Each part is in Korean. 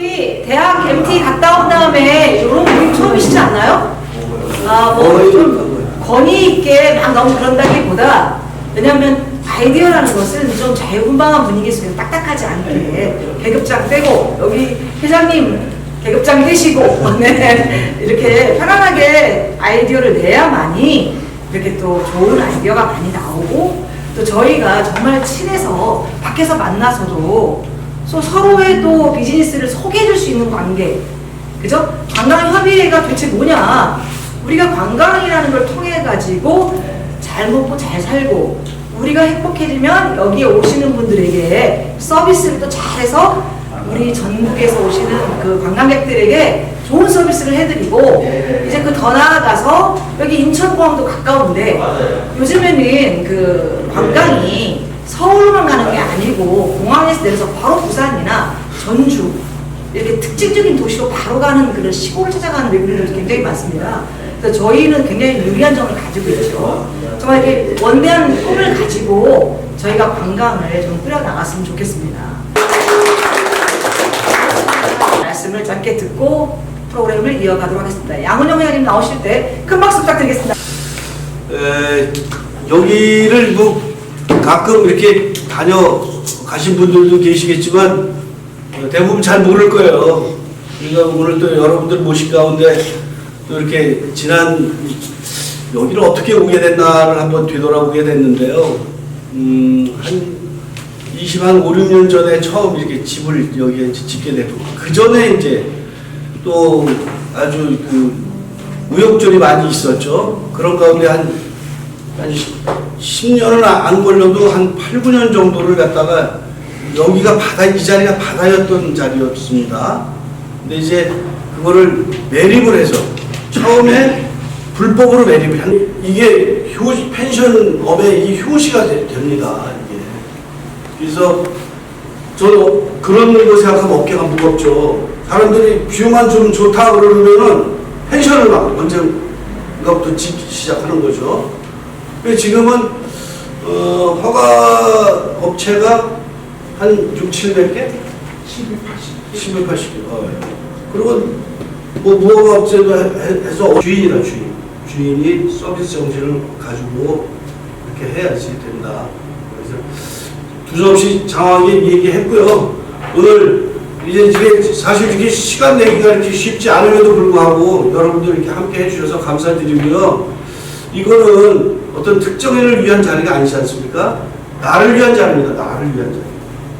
혹시 대학 MT 갔다 온 다음에 이런 모임 처음이시지 않나요? 좀 권위 있게 막 너무 그런다기보다, 왜냐하면 아이디어라는 것은 좀 자유분방한 분위기에서 그냥 딱딱하지 않게 계급장 떼고, 여기 회장님 계급장 떼시고 네, 이렇게 편안하게 아이디어를 내야만이 이렇게 또 좋은 아이디어가 많이 나오고, 또 저희가 정말 친해서 밖에서 만나서도 서로의 또 비즈니스를 소개해 줄 수 있는 관계, 그죠? 관광협의회가 도대체 뭐냐? 우리가 관광이라는 걸 통해 가지고 잘 먹고 잘 살고, 우리가 행복해지면 여기에 오시는 분들에게 서비스를 또 잘해서 우리 전국에서 오시는 그 관광객들에게 좋은 서비스를 해드리고, 이제 그 더 나아가서 여기 인천공항도 가까운데 요즘에는 그 관광이 서울만 가는 게 아니고 공항에서 내려서 바로 부산이나 전주 이렇게 특징적인 도시로 바로 가는 그런 시골을 찾아가는 외국인들도 굉장히 많습니다. 그래서 저희는 굉장히 유리한 점을 가지고 있죠. 정말 이렇게 원대한 꿈을 가지고 저희가 관광을 좀 꾸려나갔으면 좋겠습니다. 말씀을 짧게 듣고 프로그램을 이어가도록 하겠습니다. 양은영 회장님 나오실 때 큰 박수 부탁드리겠습니다. 여기를 뭐 가끔 이렇게 다녀가신 분들도 계시겠지만 대부분 잘 모를 거예요. 그러니까 오늘 또 여러분들 모신 가운데 또 이렇게 지난 여기를 어떻게 오게 됐나를 한번 되돌아보게 됐는데요. 한 5, 6년 전에 처음 이렇게 집을 여기에 짓게 되고, 그 전에 이제 또 아주 그 우여곡절이 많이 있었죠. 그런 가운데 한 10년은 안 걸려도 한 8, 9년 정도를 갖다가 여기가 바다, 이 자리가 바다였던 자리였습니다. 근데 이제 그거를 매립을 해서 처음에 불법으로 매립을 한, 이게 펜션업의 이 효시가 됩니다. 이게. 그래서 저는 그런 거 생각하면 어깨가 무겁죠. 사람들이 뷰만 좀 좋다 그러면은 펜션을 막 언젠가부터 짓기 시작하는 거죠. 지금은 허가 업체가 한 6, 700개? 780개. 그리고 뭐 무허가 업체도 해서 주인이다, 주인이 서비스 정신을 가지고 이렇게 해야지 된다. 그래서 두서없이 장황하게 얘기했고요. 오늘 이제 사실 이게 시간 내기가 이렇게 쉽지 않음에도 불구하고 여러분들 이렇게 함께 해주셔서 감사드리고요. 이거는 어떤 특정인을 위한 자리가 아니지 않습니까? 나를 위한 자리입니다. 나를 위한 자리.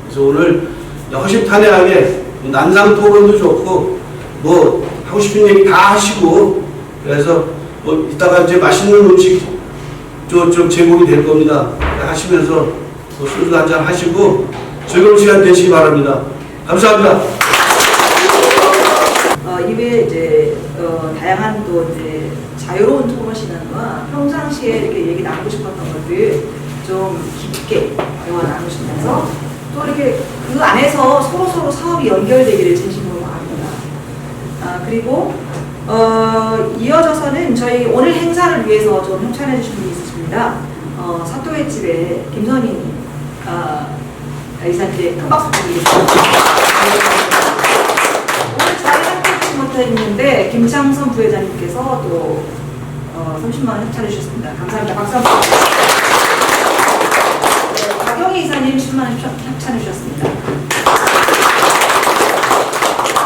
그래서 오늘 허심탄회하게 난상 토론도 좋고 뭐 하고 싶은 얘기 다 하시고, 그래서 뭐 이따가 이제 맛있는 음식 좀 제공이 될 겁니다. 하시면서 뭐 소주 한잔 하시고 즐거운 시간 되시기 바랍니다. 감사합니다. 이외에 이제 다양한 또 이제 자유로운 토론 시간과 평상시에 이렇게 얘기 나누고 싶었던 것들 좀 깊게 대화 나누시면서 또 이렇게 그 안에서 서로 사업이 연결되기를 진심으로 바랍니다. 그리고 이어져서는 저희 오늘 행사를 위해서 좀 협찬해 주신 분이 있으십니다. 사또의 집에 김선희 이사님께 큰 박수 드리겠습니다. 오늘 자리 함께 해주지 못했는데 김창선 부회장님께서 또 30만 원 협찬해 주셨습니다. 감사합니다. 박수 한번. 네, 박영희 이사님 10만 원 협찬해 주셨습니다.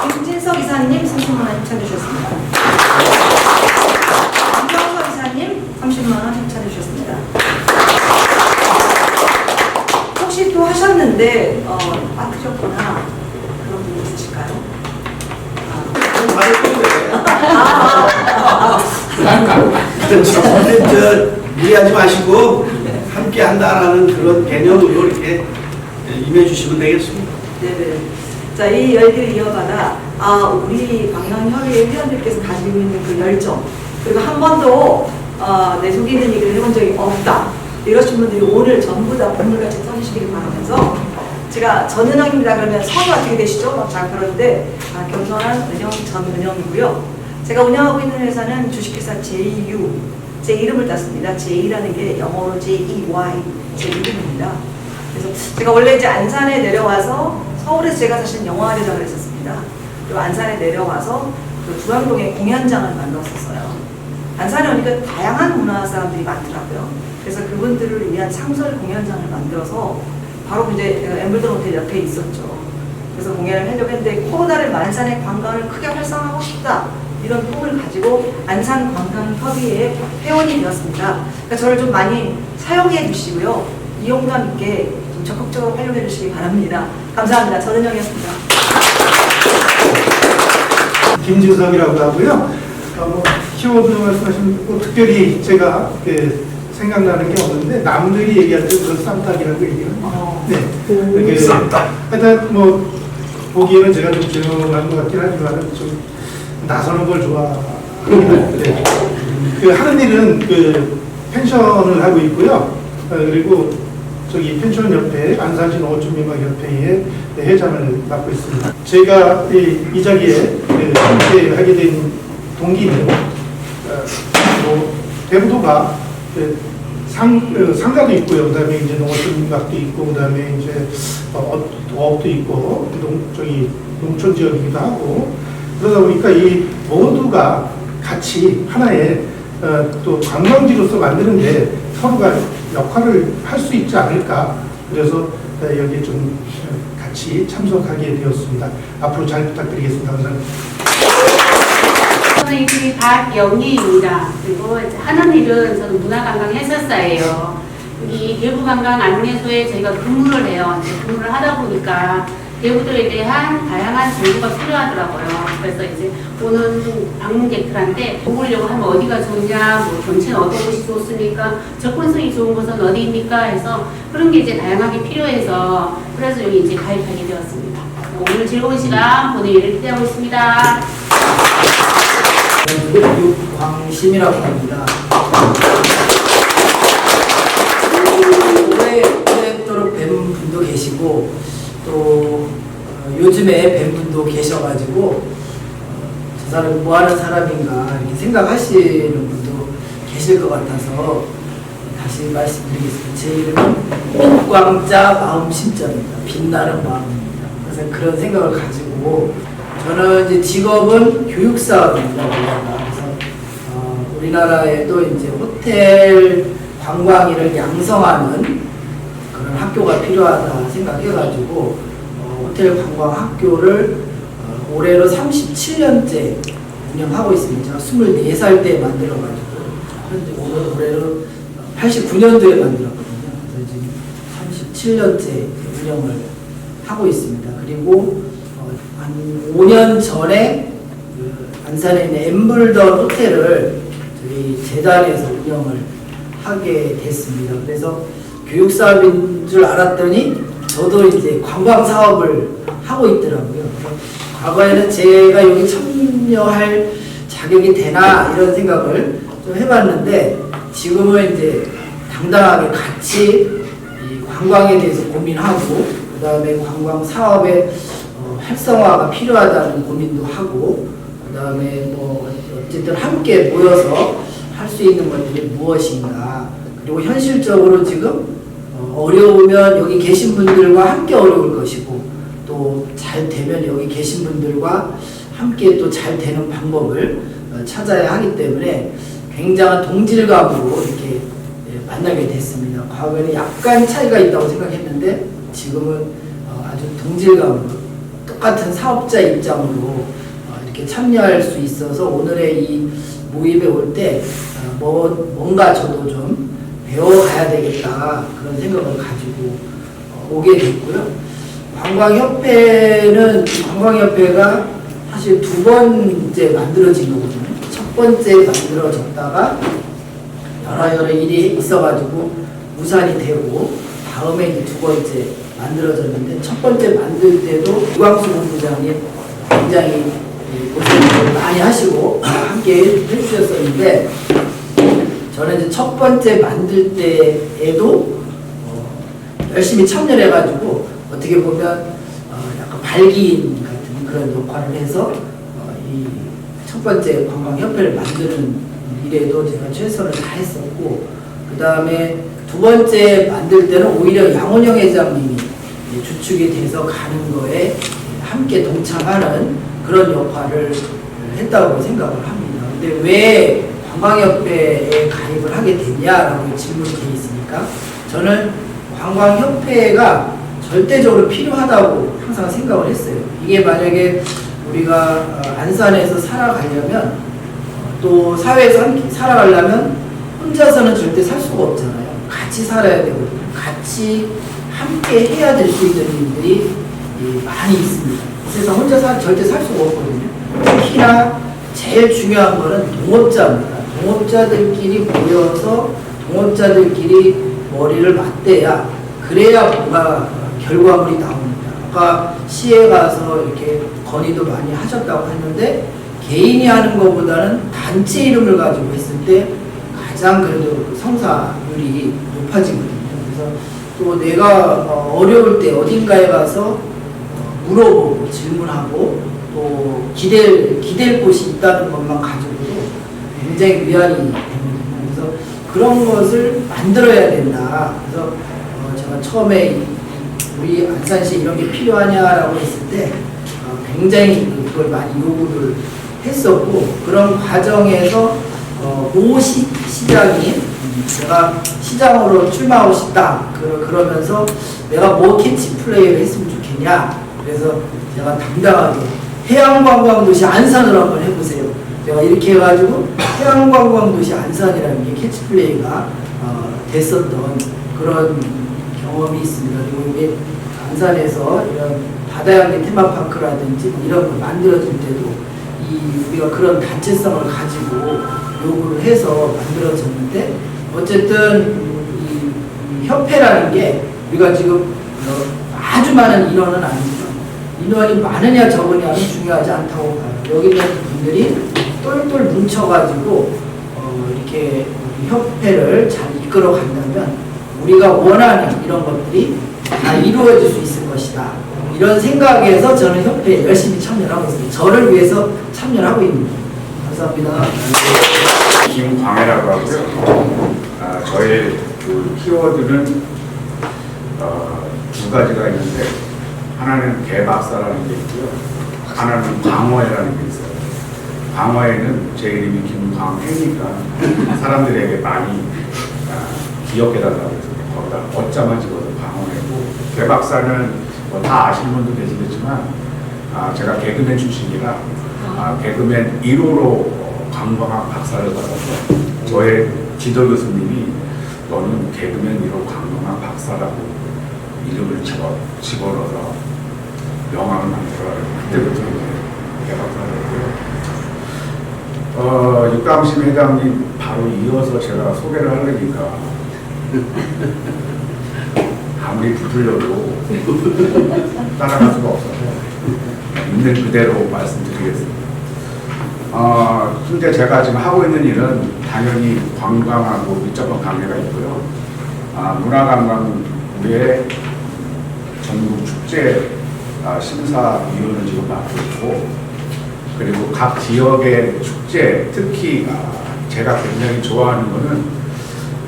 김진석 이사님 30만 원 협찬해 주셨습니다. 김경석 이사님 30만 원 협찬해 주셨습니다. 혹시 또 하셨는데 빠뜨렸거나 그런 분이 있으실까요? 무리하지 마시고 함께 한다라는 그런 개념으로 이렇게 임해주시면 되겠습니다. 네네. 자, 이 열기를 이어가다 우리 관광협의회 회원들께서 가지고 있는 그 열정, 그리고 한 번도 내 속에 있는 얘기를 해본 적이 없다, 이러신 분들이 오늘 전부 다 본물같이 써주시기를 바라면서, 제가 전은영입니다 그러면 성이 어떻게 되시죠? 자, 그런데 겸손한 은영 전은영이고요. 제가 운영하고 있는 회사는 주식회사 JU, 제 이름을 땄습니다. J라는 게 영어로 JEY, 제 이름입니다. 그래서 제가 원래 이제 안산에 내려와서 서울에서 제가 사실 영화 제작을 했었습니다. 또 안산에 내려와서 그 중앙동에 공연장을 만들었었어요. 안산에 오니까 다양한 문화 사람들이 많더라고요. 그래서 그분들을 위한 상설 공연장을 만들어서 바로 이제 엠블던 호텔 옆에 있었죠. 그래서 공연을 하려고 했는데 코로나를 안산의 관광을 크게 활성화하고 싶다. 이런 꿈을 가지고 안산 관광협의회의 회원이 되었습니다. 그러니까 저를 좀 많이 사용해 주시고요. 이용감 있게 좀 적극적으로 활용해 주시기 바랍니다. 감사합니다. 전은영이었습니다. 김진석이라고 하고요. 키워드 말씀하신 뭐 특별히 제가 생각나는 게 없는데 남들이 얘기할 때 그런 쌈딱이라고 얘기해요. 네. 이렇게 쌈딱. 하여튼 뭐 보기에는 제가 좀 조용한 것 같긴 하지만 좀 나서는 걸 좋아합니다. 네. 그 하는 일은 그 펜션을 하고 있고요. 그리고 저기 펜션 옆에 안산시 농어촌민박협회의 회장을 맡고 있습니다. 제가 이 자리에 함께 하게 된 동기는 뭐 대부도가 상가도 있고요. 그다음에 이제 농어촌민박도 있고, 그다음에 이제 어업도 있고, 농촌 지역이기도 하고, 그러다 보니까 이 모두가 같이 하나의 또 관광지로서 만드는데 서로가 역할을 할 수 있지 않을까. 그래서 여기에 좀 같이 참석하게 되었습니다. 앞으로 잘 부탁드리겠습니다. 감사합니다. 저는 이름이 박영희입니다. 그리고 하는 일은 저는 문화관광 해설사예요. 여기 대구관광 안내소에 저희가 근무를 해요. 근무를 하다 보니까 대구도에 대한 다양한 정보가 필요하더라고요. 그래서 이제 오는 방문객들한테 보려고 하면 어디가 좋냐, 뭐 전체는 어떤 곳이 좋습니까, 접근성이 좋은 곳은 어디입니까 해서 그런 게 이제 다양하게 필요해서 그래서 여기 이제 가입하게 되었습니다. 오늘 즐거운 시간 보내기를 기대하고 있습니다. 육광심이라고 합니다. 오래도록 뵌 분도 계시고 또 요즘에 뵌 분도 계셔가지고 저 사람이 뭐 하는 사람인가 이렇게 생각하시는 분도 계실 것 같아서 다시 말씀드리겠습니다. 제 이름은 빛광자 마음심자입니다. 빛나는 마음입니다. 그래서 그런 생각을 가지고 저는 이제 직업은 교육사입니다. 그래서 우리나라에도 이제 호텔 관광인을 양성하는 그런 학교가 필요하다 생각해가지고 호텔 관광 학교를 올해로 37년째 운영하고 있습니다. 제가 24살 때 만들어가지고 현재 올해로 89년도에 만들었거든요. 그래서 지금 37년째 운영을 하고 있습니다. 그리고 한 5년 전에 안산에 있는 엠블던 호텔을 저희 재단에서 운영을 하게 됐습니다. 그래서 교육사업인 줄 알았더니 저도 이제 관광 사업을 하고 있더라고요. 그래서 과거에는 제가 여기 참여할 자격이 되나 이런 생각을 좀 해봤는데 지금은 이제 당당하게 같이 이 관광에 대해서 고민하고 그 다음에 관광 사업의 활성화가 필요하다는 고민도 하고 그 다음에 뭐 어쨌든 함께 모여서 할 수 있는 것들이 무엇인가 그리고 현실적으로 지금 어려우면 여기 계신 분들과 함께 어려울 것이고 또 잘 되면 여기 계신 분들과 함께 또 잘 되는 방법을 찾아야 하기 때문에 굉장한 동질감으로 이렇게 만나게 됐습니다. 과거에는 약간 차이가 있다고 생각했는데 지금은 아주 동질감으로 똑같은 사업자 입장으로 이렇게 참여할 수 있어서 오늘의 이 모임에 올 때 뭔가 저도 좀 배워가야 되겠다 그런 생각을 가지고 오게 됐고요. 관광협회가 사실 두 번째 만들어진 거거든요. 첫 번째 만들어졌다가 여러 일이 있어가지고 무산이 되고 다음에 이제 두 번째 만들어졌는데 첫 번째 만들 때도 유광수 본부장님 굉장히 고생을 많이 하시고 함께 해주셨었는데 저는 이제 첫 번째 만들 때에도 열심히 참여를 해가지고 어떻게 보면 약간 발기인 같은 그런 역할을 해서 이 첫 번째 관광협회를 만드는 일에도 제가 최선을 다했었고 그 다음에 두 번째 만들 때는 오히려 양원영 회장님이 주축이 돼서 가는 거에 함께 동참하는 그런 역할을 했다고 생각을 합니다. 근데 왜 관광협회에 가입을 하게 됐냐라고 질문이 되어 있으니까 저는 관광협회가 절대적으로 필요하다고 항상 생각을 했어요. 이게 만약에 우리가 안산에서 살아가려면 또 사회에서 함께 살아가려면 혼자서는 절대 살 수가 없잖아요. 같이 살아야 되거든요. 같이 함께 해야 될 수 있는 일들이 많이 있습니다. 이 세상 혼자 절대 살 수가 없거든요. 특히나 제일 중요한 거는 동업자입니다. 동업자들끼리 모여서 동업자들끼리 머리를 맞대야 그래야 뭔가 결과물이 나옵니다. 아까 시에 가서 이렇게 건의도 많이 하셨다고 했는데 개인이 하는 것보다는 단체 이름을 가지고 했을 때 가장 그래도 성사율이 높아지거든요. 그래서 또 내가 어려울 때 어딘가에 가서 물어보고 질문하고 또 기댈 곳이 있다는 것만 가지고도 굉장히 위안이 됩니다. 그래서 그런 것을 만들어야 된다. 그래서 제가 처음에 우리 안산시에 이런 게 필요하냐라고 했을 때 굉장히 그걸 많이 요구를 했었고 그런 과정에서 모 시장이 내가 시장으로 출마하고 싶다 그러면서 내가 뭐 캐치 플레이를 했으면 좋겠냐 그래서 제가 당당하게 해양관광도시 안산으로 한번 해보세요. 제가 이렇게 해가지고 해양관광도시 안산이라는 게 캐치 플레이가 됐었던 그런 경험이 있습니다. 그리고 이게 안산에서 이런 바다향기 테마파크라든지 뭐 이런 걸 만들어질 때도 우리가 그런 단체성을 가지고 요구를 해서 만들어졌는데 어쨌든 이 협회라는 게 우리가 지금 아주 많은 인원은 아니지만 인원이 많으냐 적으냐는 중요하지 않다고 봐요. 여기 있는 분들이 똘똘 뭉쳐가지고 이렇게 협회를 잘 이끌어 간다면 우리가 원하는 이런 것들이 다 이루어질 수 있을 것이다. 이런 생각에서 저는 협회에 열심히 참여를 하고 있습니다. 저를 위해서 참여를 하고 있습니다. 감사합니다. 김광혜라고 하고요. 저의 그 키워드는 두 가지가 있는데 하나는 개박사라는 게 있고요. 하나는 광어회라는 게 있어요. 광어회는 제 이름이 김광혜니까 사람들에게 많이 기억해달라고 해서 거기다 어짜만 집어서 광어회고 개박사는 뭐 다 아시는 분도 계시겠지만 제가 개그맨 출신이라 개그맨 1호로 관광학 박사를 받아서 저의 지도 교수님이 너는 개그맨 1호 관광학 박사라고 이름을 집어넣어서 명함을 만들어라. 그때부터 개박사를 했고요. 육감심 회장님 바로 이어서 제가 소개를 하려니까 아무리 부풀려도 따라갈 수가 없어서 있는 그대로 말씀드리겠습니다. 근데 제가 지금 하고 있는 일은 당연히 관광하고 밀접한 관계가 있고요. 문화관광부의 전국 축제 심사위원을 지금 맡고 있고, 그리고 각 지역의 축제, 특히 제가 굉장히 좋아하는 거는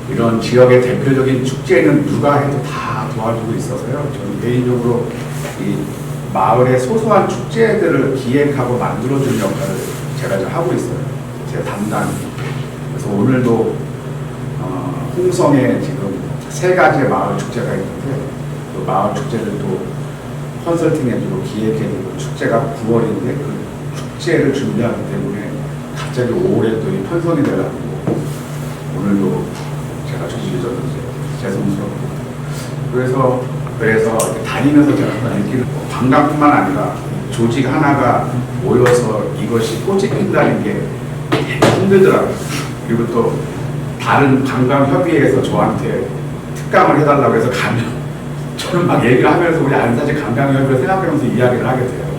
이런 지역의 대표적인 축제는 누가 해도 다 도와주고 있어서요. 저는 개인적으로 이 마을의 소소한 축제들을 기획하고 만들어주는 역할을 제가 좀 하고 있어요. 제 담당이. 그래서 오늘도 홍성에 지금 3가지의 마을 축제가 있는데 그 마을 축제를 또 컨설팅해주고 기획해주고 축제가 9월인데 그 축제를 준비하기 때문에 갑자기 5월에 또 이 편성이 돼가지고 오늘도 제가 조직이 졌는지 죄송스럽고 그래서 이렇게 다니면서 제가 느끼는 관광뿐만 아니라 조직 하나가 모여서 이것이 꽃이 핀다는 게 되게 힘들더라고요. 그리고 또 다른 관광협의회에서 저한테 특강을 해달라고 해서 가면 저는 막 얘기를 하면서 우리 안산시 관광협의회 생각하면서 이야기를 하게 돼요.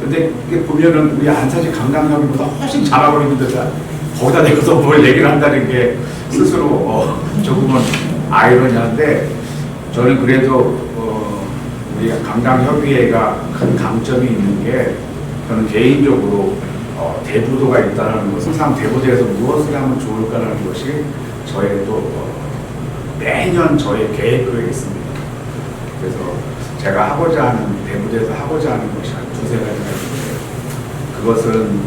근데 이게 보면은 우리 안산시 관광협의회보다 훨씬 잘하고 있는데 거기다 대고서 뭘 얘기를 한다는 게 스스로 조금은 아이러니한데 저는 그래도 우리 관광협의회가 큰 강점이 있는 게 저는 개인적으로 대부도가 있다는 것은 항상 대부도에서 무엇을 하면 좋을까라는 것이 저의 또 매년 저의 계획에 있습니다. 그래서 제가 하고자 하는, 대부대에서 하고자 하는 것이 한 두세 가지가 있는데, 그것은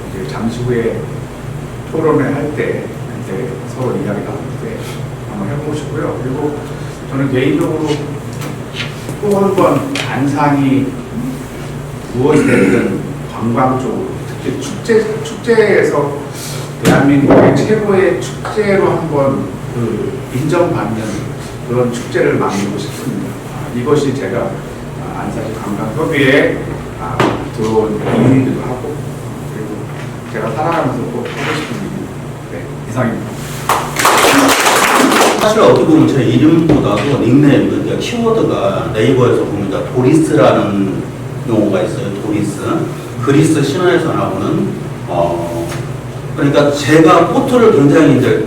이제 잠시 후에 토론회 할 때, 그때 서로 이야기 나눌 때 한번 해보고 싶고요. 그리고 저는 개인적으로 또 한 번 안산이 무엇이 됐든 관광 쪽으로, 특히 축제에서 대한민국의 최고의 축제로 한번 인정받는 그런 축제를 만들고 싶습니다. 이것이 제가 안산시 관광협의회에 들어온 이유이기도 하고, 그리고 제가 살아가면서 꼭 하고 싶은 일입니다. 네, 이상입니다. 사실 어떻게 보면 제 이름보다도 닉네임, 그러니까 키워드가 네이버에서 보면 도리스라는 용어가 있어요. 도리스. 그리스 신화에서 나오는 그러니까 제가 포트를 굉장히 이제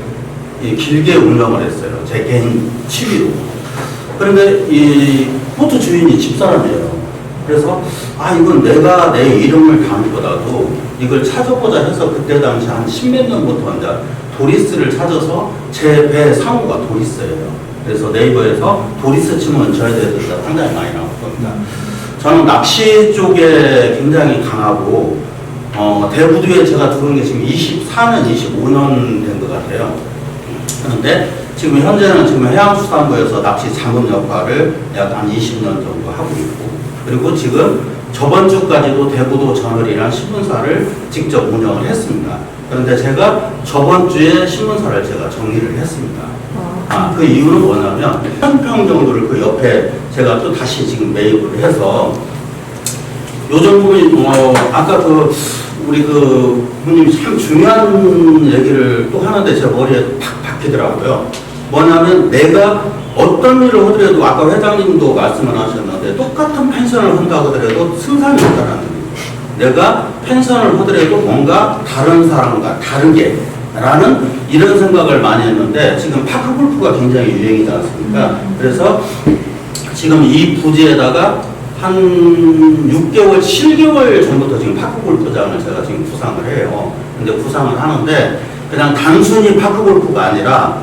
길게 운영을 했어요. 제 개인 취미로. 그런데 이 포트 주인이 집사람이에요. 그래서 이건 내가 내 이름을 담보다도 이걸 찾아보자 해서 그때 당시 한 십몇 년부터 이제 도리스를 찾아서 제 배 상호가 도리스예요. 그래서 네이버에서 도리스 치면 저에 대해서 상당히 많이 나올 겁니다. 저는 낚시 쪽에 굉장히 강하고 대부도에 제가 들어온 게 지금 24년, 25년 된 것 같아요. 그런데 지금 현재는 지금 해양수산부에서 낚시 자문 역할을 약 한 20년 정도 하고 있고, 그리고 지금 저번 주까지도 대부도 저널이라는 신문사를 직접 운영을 했습니다. 그런데 제가 저번 주에 신문사를 제가 정리를 했습니다. 그 이유는 뭐냐면 한 평 정도를 그 옆에 제가 또 다시 지금 매입을 해서 요즘 보면 아까 우리 부모님이 참 중요한 얘기를 또 하는데 제 머리에 팍 박히더라고요. 뭐냐면 내가 어떤 일을 하더라도 아까 회장님도 말씀을 하셨는데 똑같은 펜션을 한다고 하더라도 승산이 없다는 거예요. 내가 펜션을 하더라도 뭔가 다른 사람과 다르게 라는 이런 생각을 많이 했는데 지금 파크골프가 굉장히 유행이지 않습니까? 그래서 지금 이 부지에다가 한 6개월, 7개월 전부터 지금 파크골프장을 제가 지금 구상을 해요. 근데 구상을 하는데 그냥 단순히 파크골프가 아니라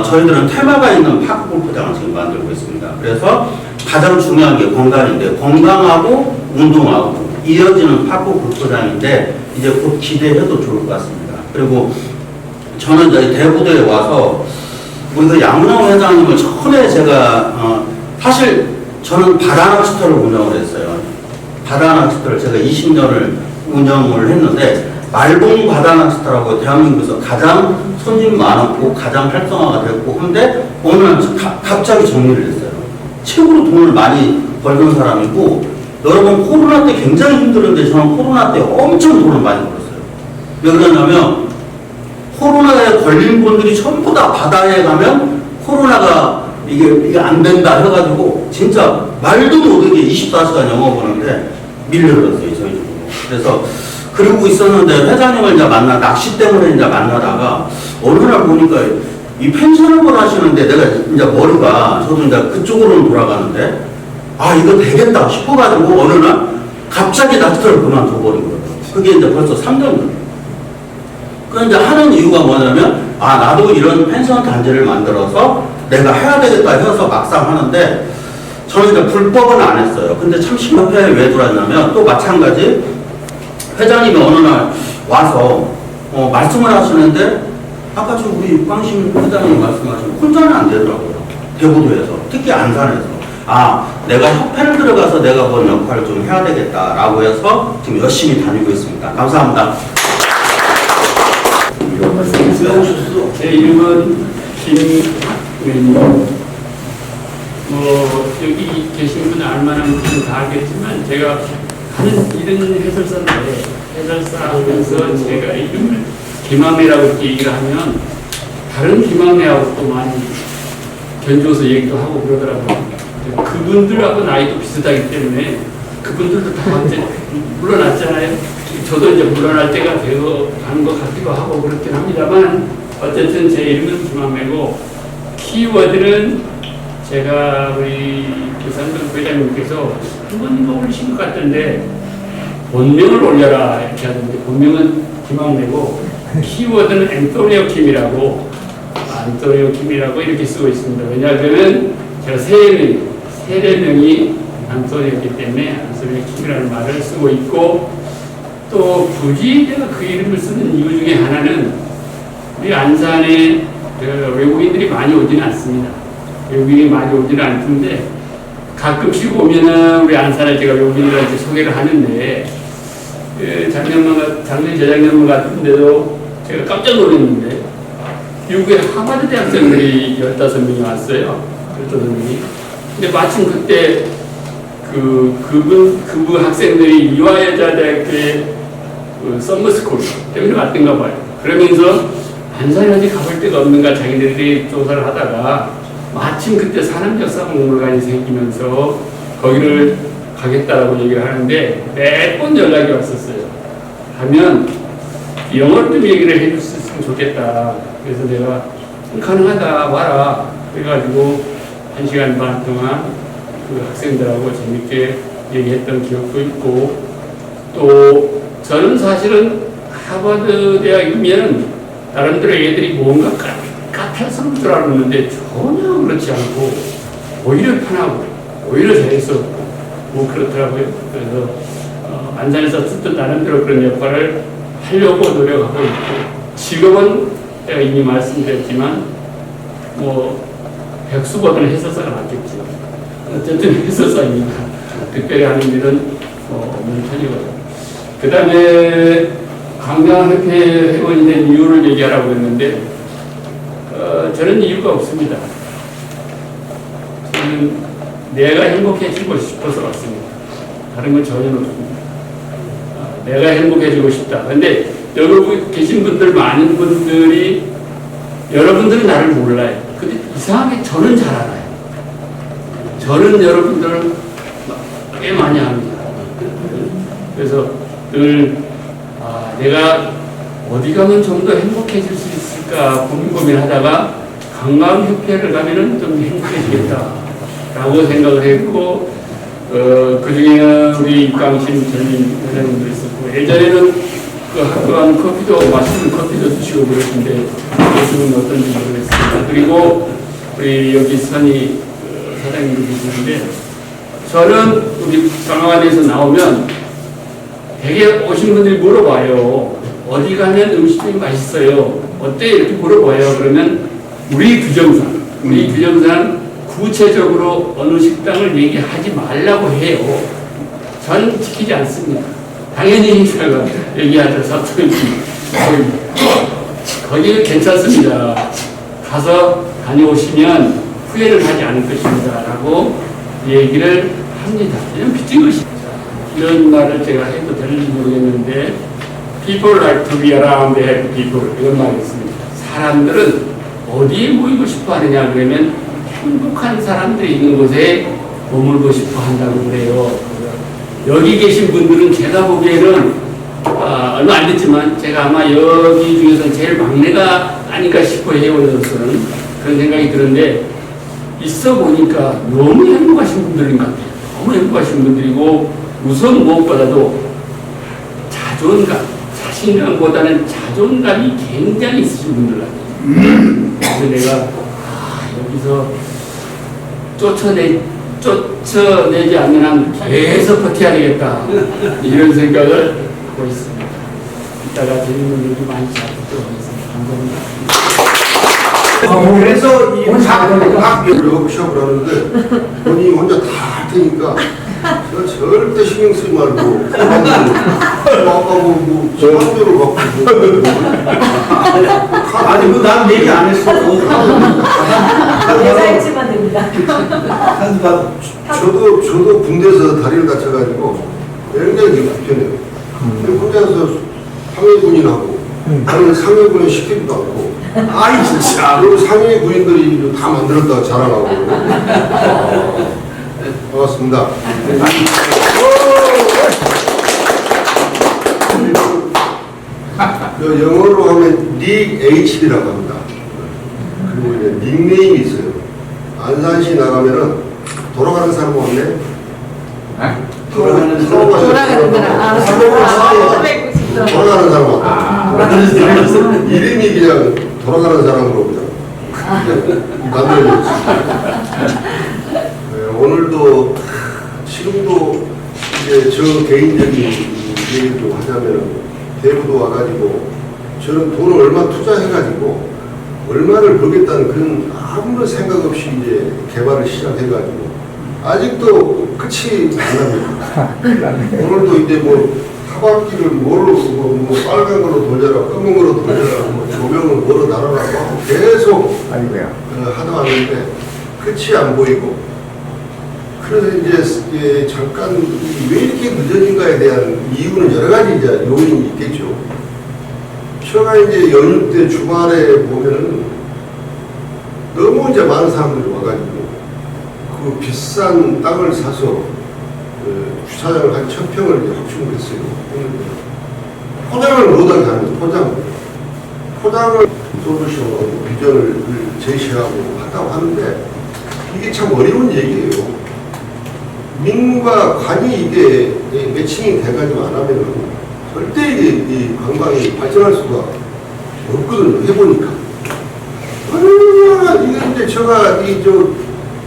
저희들은 테마가 있는 파크골프장을 지금 만들고 있습니다. 그래서 가장 중요한 게 건강인데 건강하고 운동하고 이어지는 파크골프장인데 이제 곧 기대해도 좋을 것 같습니다. 그리고 저는 이제 대부도에 와서 우리 그 양문호 회장님을 전에 제가 사실 저는 바다낚시터를 운영을 했어요. 바다낚시터를 제가 20년을 운영을 했는데 말봉 바다낚시터라고 대한민국에서 가장 손님 많았고 가장 활성화가 됐고 한데 어느 날 갑자기 정리를 했어요. 최고로 돈을 많이 벌던 사람이고 여러분 코로나 때 굉장히 힘들었는데 저는 코로나 때 엄청 돈을 많이 벌었어요. 왜 그러냐면 코로나에 걸린 분들이 전부 다 바다에 가면 코로나가 이게 안 된다 해가지고 진짜 말도 못하게 24시간 영업하는데 밀려들었어요, 저희 쪽으로. 그래서 그러고 있었는데 회장님을 이제 낚시 때문에 이제 만나다가 어느 날 보니까 이 펜션을 하시는데 내가 이제 머리가 저도 이제 그쪽으로는 돌아가는데 이거 되겠다 싶어가지고 어느 날 갑자기 낚시터를 그만둬버린 거예요. 그게 이제 벌써 3년 전이에요. 그 이제 하는 이유가 뭐냐면 나도 이런 펜션 단지를 만들어서 내가 해야 되겠다 해서 막상 하는데 저는 이제 불법은 안 했어요. 근데 참 심각해. 왜 들어왔냐면 또 마찬가지 회장님이 어느 날 와서 말씀을 하시는데 아까 저 우리 육광신 회장님 말씀하신 혼자는 안 되더라고요. 대부도에서 특히 안산에서 내가 협회를 들어가서 내가 그런 역할을 좀 해야 되겠다라고 해서 지금 열심히 다니고 있습니다. 감사합니다. 제 이름은 김의원입니다. 여기 계신 분은 알만한 분은 다 알겠지만 제가 하는 일은 해설사인데 해설사 하면서 제가 이름을 김학래라고 이렇게 얘기를 하면 다른 김학래하고 또 많이 견줘서 얘기도 하고 그러더라고요. 그분들하고 나이도 비슷하기 때문에 그분들도 다 이제 물러났잖아요. 저도 이제 물러날 때가 되어 가는 것 같기도 하고 그렇긴 합니다만 어쨌든 제 이름은 김학래고 키워드는 제가 우리 교산동 회장님께서 한 번 올리신 것 같던데 본명을 올려라 이렇게 하던데 본명은 김학래고 키워드는 앤토니오 킴이라고 이렇게 쓰고 있습니다. 왜냐하면 제가 세례명이 안소니였기 때문에 안소니킴이라는 말을 쓰고 있고, 또 굳이 내가 그 이름을 쓰는 이유 중에 하나는 우리 안산에 외국인들이 많이 오지는 않습니다. 외국인이 많이 오지는 않던데 가끔씩 오면은 우리 안산에 제가 외국인들한테 소개를 하는데, 작년 재작년 같은데도 제가 깜짝 놀랐는데 미국의 하버드 대학생들이 15명이 왔어요. 15명이. 근데 마침 그때 그분 학생들이 이화여자대학교의 썸머스쿨 때문에 왔던가 봐요. 그러면서 안산에 어디 가볼 데가 없는가 자기들이 조사를 하다가 마침 그때 산업역사박물관이 생기면서 거기를 가겠다라고 얘기를 하는데 몇 번 연락이 왔었어요. 하면 영어를 좀 얘기를 해줄 수 있으면 좋겠다. 그래서 내가 가능하다 와라. 그래가지고 1시간 반 동안 그 학생들하고 재밌게 얘기했던 기억도 있고, 또 저는 사실은 하버드 대학이면 나름대로 애들이 뭔가 까탈스러울 줄 알았는데 전혀 그렇지 않고 오히려 편하고 오히려 재밌었고 뭐 그렇더라고요. 그래서 안산에서 듣던 나름대로 그런 역할을 하려고 노력하고 있고, 직업은 제가 이미 말씀드렸지만 뭐 백수보다는 해설사가 낫겠죠. 어쨌든 해설사입니다. 특별히 하는 일은 없는 편이거든요. 그 다음에 강당협회 회원이 된 이유를 얘기하라고 했는데 저는 이유가 없습니다. 저는 내가 행복해지고 싶어서 왔습니다. 다른 건 전혀 없습니다. 내가 행복해지고 싶다. 근데 여기 계신 분들, 많은 분들이, 여러분들은 나를 몰라요. 근데 이상하게 저는 잘 알아요. 저는 여러분들을 꽤 많이 압니다. 그래서 늘 내가 어디 가면 좀 더 행복해질 수 있을까 고민하다가 강남협회를 가면은 좀 행복해지겠다라고 생각을 했고, 그 중에는 우리 입강신 전임 회장님도 있었고, 예전에는 그 학교 안 커피도 맛있는 커피도 드시고 그랬는데 요즘은 어떤지 모르겠습니다. 그리고 우리 여기 선희 사장님도 계시는데, 저는 우리 강화관에서 나오면 되게 오신 분들이 물어봐요. 어디 가면 음식이 맛있어요? 어때? 이렇게 물어봐요. 그러면 우리 규정상 구체적으로 어느 식당을 얘기하지 말라고 해요. 저는 지키지 않습니다. 당연히 제가 얘기하죠. 사투리. 거기 괜찮습니다. 가서 다녀오시면 후회를 하지 않을 것입니다. 라고 얘기를 합니다. 그냥 비친 것입니다. 이런 말을 제가 해도 될지 모르겠는데, people like to be around the happy people. 이런 말이 있습니다. 사람들은 어디에 모이고 싶어 하느냐 그러면 행복한 사람들이 있는 곳에 머물고 싶어 한다고 그래요. 여기 계신 분들은 제가 보기에는 얼마 안 됐지만 제가 아마 여기 중에서는 제일 막내가 아닐까 싶어 해요. 저는 그런 생각이 드는데, 있어 보니까 너무 행복하신 분들인 것 같아요. 너무 행복하신 분들이고, 우선 무엇보다도 자존감, 자신감보다는 자존감이 굉장히 있으신 분들 같아요. 그래서 내가 여기서 쫓아내지 않는 한 계속 버텨야 되겠다, 이런 생각을 하고 있습니다. 이따가 재밌는 얘기 많이 잡도록 하겠습니다. 감사합니다. 그래서 이 워크숍을 하는데 본인이 혼자 다 할 테니까 제가 절대 신경 쓰지 말고 아까 뭐 마음대로 갖고 아니 난 얘기 안 했어. 예상치만 됩니다. 저도 군대에서 다리를 다쳐가지고 굉장히 불편해요. 혼자서 상해군인하고 다른 상해군인 시키지도 않고, 아이 진짜 그리고 상해 군인들이 다 만들었다가 자랑하고. 반갑습니다. 영어로 하면 닉 H라고 합니다. 그리고 이제 닉네임이 있어요. 안산시 나가면은 돌아가는 사람 없네. 돌아가는 사람 없다. 이름이 그냥 돌아가는 사람으로 그냥 만들어졌습니다. 오늘도 지금도 이제 저 개인적인 얘기를 좀 하자면 대구도 와가지고 저는 돈을 얼마 투자해가지고 얼마를 벌겠다는 그런 아무런 생각 없이 이제 개발을 시작해가지고 아직도 끝이 안 납니다. 오늘도 이제 뭐 타박기를 뭐 빨간 걸로 돌려라, 검은 걸로 돌려라, 뭐 조명을 뭐로 달아라 하고 계속 하다 왔는데 끝이 안 보이고 그래서 이제 잠깐 왜 이렇게 늦어진가에 대한 이유는 여러 가지 이제 요인이 있겠죠. 제가 이제 연휴 때 주말에 보면은 너무 이제 많은 사람들이 와가지고 그 비싼 땅을 사서 주차장을 한 1000평을 이제 확충을 했어요. 포장을 못하게 하는 포장을 솔루션하고 비전을 제시하고 한다고 하는데 이게 참 어려운 얘기예요. 민과 관이 이게 매칭이 돼가지고 안 하면은 절대 이 관광이 발전할 수가 없거든요. 해보니까. 얼마나 이게 이제 제가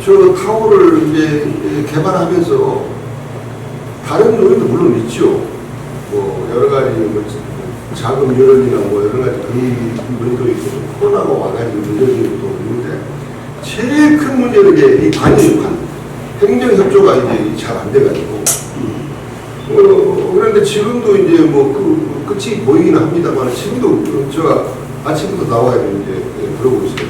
저 타워를 이제 개발하면서 다른 요인도 물론 있죠. 뭐 여러 가지 뭐 자금 여력이나 뭐 여러 가지 그런 면도 있고 코로나가 와가지고 늦어진 것도 있는데 제일 큰 문제는 이제 이 관이에요. 행정협조가 이제 잘 안 돼가지고. 그런데 지금도 이제 뭐 끝이 보이긴 합니다만 지금도 제가 아침부터 나와야 이제 그러고 있어요.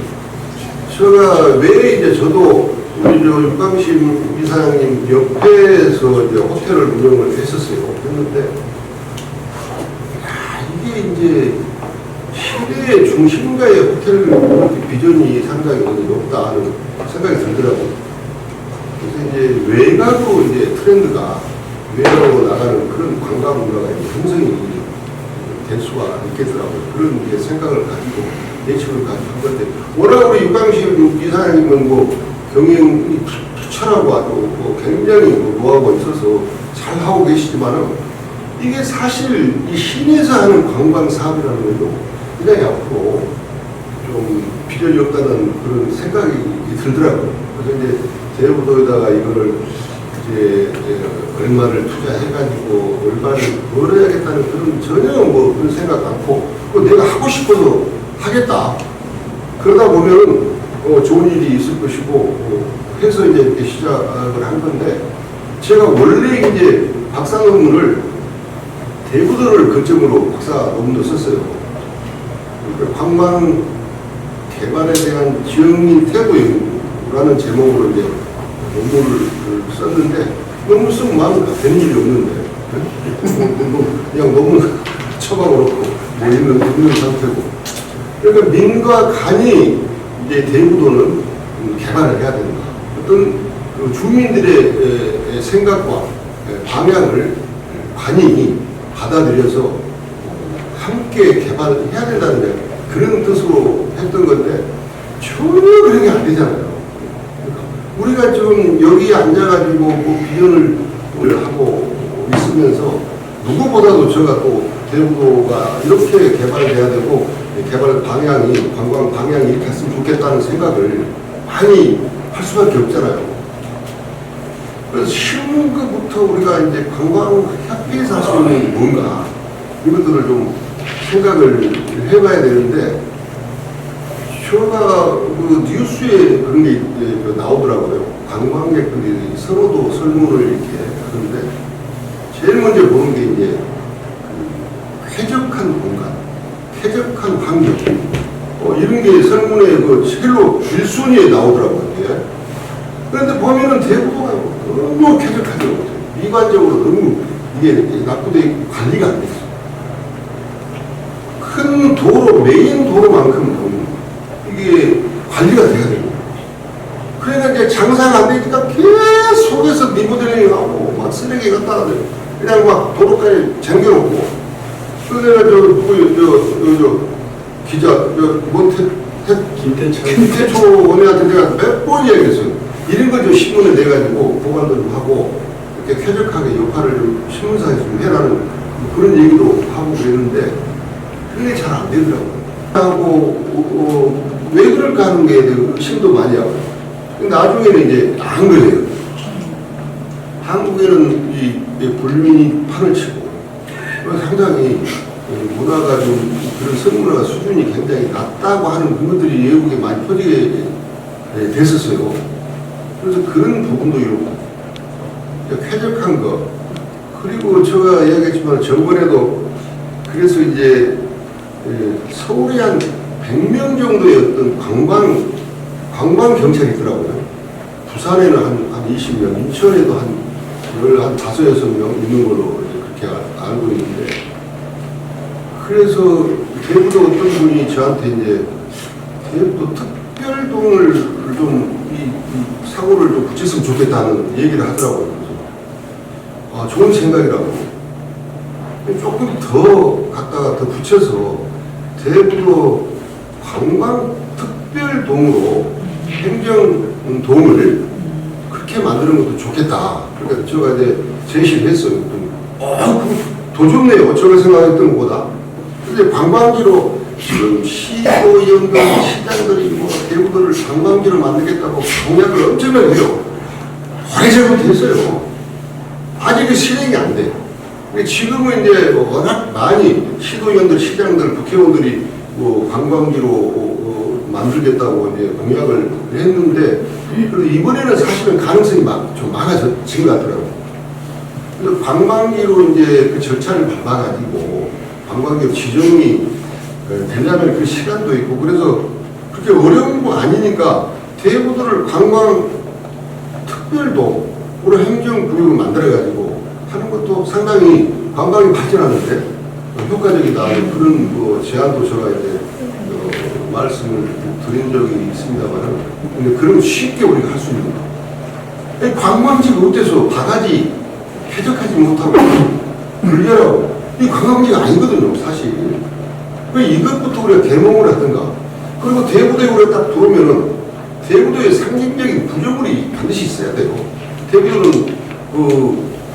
제가 왜 이제 저도 우리 육광심 이사장님 옆에서 이제 호텔을 운영을 했었어요. 했는데 이게 이제 시대의 중심가의 호텔 비전이 상당히 높다 하는 생각이 들더라고요. 그래서 이제 외곽으로 이제 트렌드가 외곽으로 나가는 그런 관광 문화가 이제 형성이 될 수가 있겠더라고요. 그런 이제 생각을 가지고 예측을 가지고 한 건데 워낙 우리 육광심 이사장님은 뭐 경영이 투철하고 아주 뭐 굉장히 노하우가 있어서 잘 하고 계시지만은 이게 사실 이 시내에서 하는 관광 사업이라는 것도 굉장히 앞으로 좀 비전이 없다는 그런 생각이 들더라고요. 그래서 이제 대부도에다가 이거를 이제 얼마를 투자해가지고 얼마를 벌어야겠다는 그런 전혀 뭐 그런 생각 않고 내가 하고 싶어서 하겠다. 그러다 보면은 좋은 일이 있을 것이고 해서 이제 이렇게 시작을 한 건데 제가 원래 이제 박사 논문을 대구도를 거점으로 박사 논문도 썼어요. 관광 개발에 대한 지역민 태도라는 제목으로 이제 논문을 썼는데 논문 쓰면 마음 되는 일이 없는데 그냥 논문 처박아놓고 있는 상태고 그러니까 민과 간이 이제 대구도는 개발을 해야 된다. 어떤 그 주민들의 생각과 방향을 관이 받아들여서 함께 개발을 해야 된다는 그런 뜻으로 했던 건데 전혀 그런 게 안 되잖아요. 우리가 지금 여기 앉아가지고 뭐 비전을 하고 있으면서 누구보다도 제가 또 대구도가 이렇게 개발돼야 되고 개발 방향이 관광 방향이 이렇게 했으면 좋겠다는 생각을 많이 할 수밖에 없잖아요. 그래서 쉬운 것부터 우리가 이제 관광 협회에서 할 수 있는 뭔가 이것들을 좀 생각을 해봐야 되는데 제가 그 뉴스에 그런 게 나오더라고요. 관광객들이 서로도 설문을 이렇게 하는데 제일 먼저 보는 게 이제 쾌적한 공간, 쾌적한 환경 이런 게 설문에 그 제일로 1순위에 나오더라고요. 그런데 보면은 대부도가 너무 쾌적하죠. 미관적으로 너무 이게 낙후돼 있고 관리가 안 됐어요. 큰 도로, 메인 도로만큼 이게 관리가 돼야 됩니다. 그러니까 이제 장사가 안 되니까 계속해서 리모델링하고 막 쓰레기 갖다 그냥 막 도로까지 쟁겨놓고 그래서 기자 김태초 원회한테 내가 몇 번 이야기했어요. 이런 걸 좀 신문에 내가지고 보관도 좀 하고 이렇게 쾌적하게 역할을 좀 신문사에 좀 해라는 그런 얘기도 하고 그랬는데 그게 잘 안 되더라고요. 하고 왜 그럴까 하는 게 의심도 많이 하고 나중에는 이제 안 그래요. 한국에는 이 불륜이 판을 치고 상당히 문화가 좀 그런 성문화 수준이 굉장히 낮다고 하는 부분들이 외국에 많이 퍼지게 됐었어요. 그래서 그런 부분도 이렇고 쾌적한 거, 그리고 제가 이야기했지만 저번에도 그래서 이제 서울에 한 100명 정도의 어떤 관광 경찰이 있더라고요. 부산에는 한 20명, 인천에도 한 5-6명 있는 걸로 그렇게 알고 있는데, 그래서 대구도 어떤 분이 저한테 이제 대구도 특별동을 좀 이 사고를 좀 붙였으면 좋겠다는 얘기를 하더라고요. 그래서 좋은 생각이라고. 조금 더 갖다가 더 붙여서 대구도 관광 특별동으로 행정동을 그렇게 만드는 것도 좋겠다. 그러니까 제가 이제 제시를 했어요. 더 좋네요. 제가 생각했던 것보다. 근데 관광지로 지금 시도연금 시장들이 뭐 대구도를 관광지로 만들겠다고 공약을 엄청나게 해요. 오래전부터 했어요. 아직 실행이 안 돼요. 근데 지금은 이제 워낙 많이 시도연들, 시장들, 국회의원들이 뭐 관광지로 만들겠다고 이제 공약을 했는데, 그래도 이번에는 사실은 가능성이 좀 많아진 것 같더라고요. 그래서 관광지로 이제 그 절차를 밟아가지고 관광지로 지정이 되려면 그 시간도 있고, 그래서 그렇게 어려운 거 아니니까 대구도를 관광 특별도로 행정구역을 만들어가지고 하는 것도 상당히 관광이 발전하는데 효과적이다. 그런 뭐 제안도 제가 이제 말씀을 드린 적이 있습니다만, 근데 그런 쉽게 우리가 할 수 있는 거. 관광지가 어때서 바가지 쾌적하지 못하고 불결하고 이 관광지가 아니거든요, 사실. 이것부터 우리가 개몽을 하든가. 그리고 대구도에 우리가 딱 들어오면은 대구도의 상징적인 구조물이 반드시 있어야 돼요. 대구도는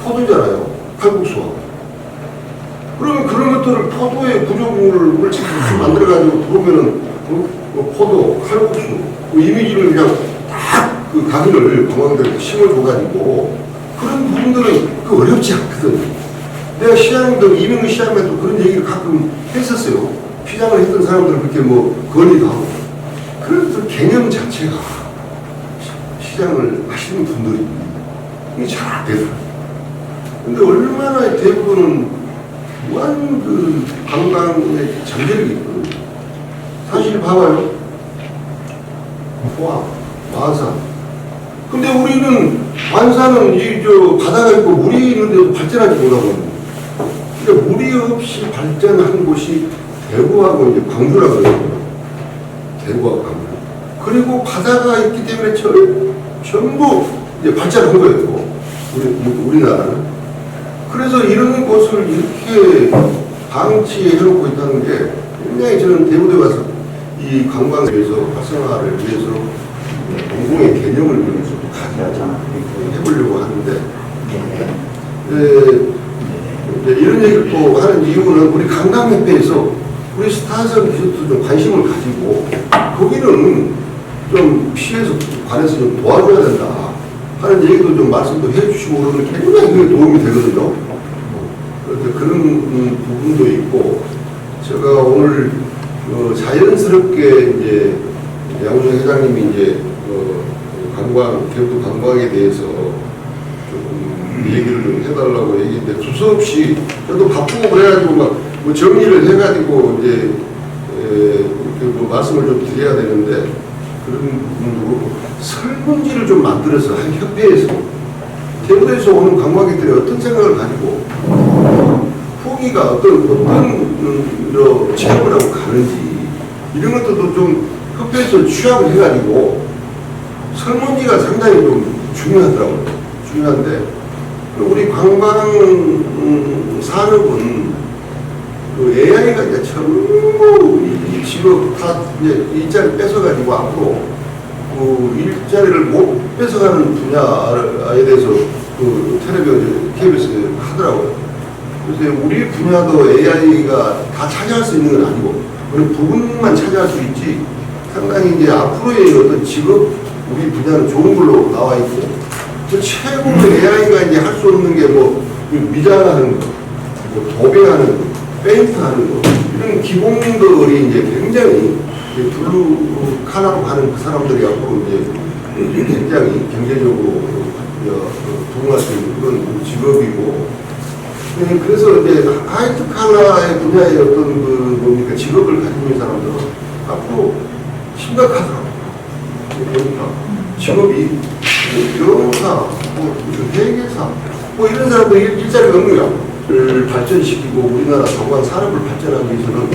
포도잖아요. 칼국수와. 그러면 그런 것들을 포도의 구조물을 잘 만들어가지고 들어오면은 포도, 칼국수, 이미지를 그냥 딱 그 가게를 관광객들 심어줘가지고 그런 부분들은 어렵지 않거든요. 내가 시장도 이명규 시장에도 그런 얘기를 가끔 했었어요. 시장을 했던 사람들은 그렇게 뭐 건의도 하고, 그런 개념 자체가 시장을 하시는 분들이 이게 잘 안 되더라고요. 근데 얼마나 대부분은 무한 그 관광의 잠재력이 있거든요. 사실 봐봐요. 포항, 마산. 근데 우리는 완산은 바다가 있고 물이 있는데도 발전하지 못하고, 그러니까 물이 없이 발전한 곳이 대구하고 이제 광주라고 그러거든요. 대구하고 광주. 그리고 바다가 있기 때문에 전부 이제 발전한 거예요. 우리나라는. 그래서 이런 곳을 이렇게 방치해놓고 있다는 게 굉장히 저는 대구에 와서 이 관광에 위해서 활성화를 위해서 공공의 개념을 해보려고 하는데, 이런 얘기를 또 하는 이유는 우리 관광협회에서 우리 스타성 기술도 좀 관심을 가지고 거기는 좀 피해서 관해서 좀 도와줘야 된다 하는 얘기도 좀 말씀도 해주시고 그러면 굉장히 도움이 되거든요. 그런 부분도 있고, 제가 오늘 자연스럽게 이제 양우정 회장님이 이제 대구 관광에 대해서 조금 얘기를 좀 해달라고 얘기했는데 두서없이 저도 바쁘고 그래가지고 막 뭐 정리를 해가지고 이제 뭐 말씀을 좀 드려야 되는데, 그런 부분도 설문지를 좀 만들어서 한 협회에서 대구에서 오는 관광객들이 어떤 생각을 가지고 후기가 어떤 체험을 하고 가는지 이런 것들도 좀 협회에서 취합을 해가지고 설문지가 상당히 좀 중요하더라고요. 중요한데 우리 관광 산업은 그 AI가 이제 전부 이 직업 다 이제 일자리 뺏어가지고 앞으로 그 일자리를 못 뺏어가는 분야에 대해서 그 텔레비전, KBS 하더라고요. 그래서 우리 분야도 AI가 다 차지할 수 있는 건 아니고 어느 부분만 차지할 수 있지, 상당히 이제 앞으로의 어떤 직업 우리 분야는 좋은 걸로 나와 있고 그 최고의 AI가 이제 할 수 없는 게 뭐 미장하는 거, 뭐 도배하는 거, 페인트하는 거 이런 기본들이 이제 굉장히 블루 칼라로 가는 그 사람들이 앞으로 이제 굉장히 경제적으로 도움할 수 있는 그런 직업이고 그래서 이제 화이트 칼라의 분야의 어떤 그 뭡니까 직업을 가지고 있는 사람들은 앞으로 심각하더라고요. 그러니까 직업이 변호사, 회계사 뭐 이런 사람들이 일자리가 없는 거야. 발전시키고 우리나라 정관 산업을 발전하기 위해서는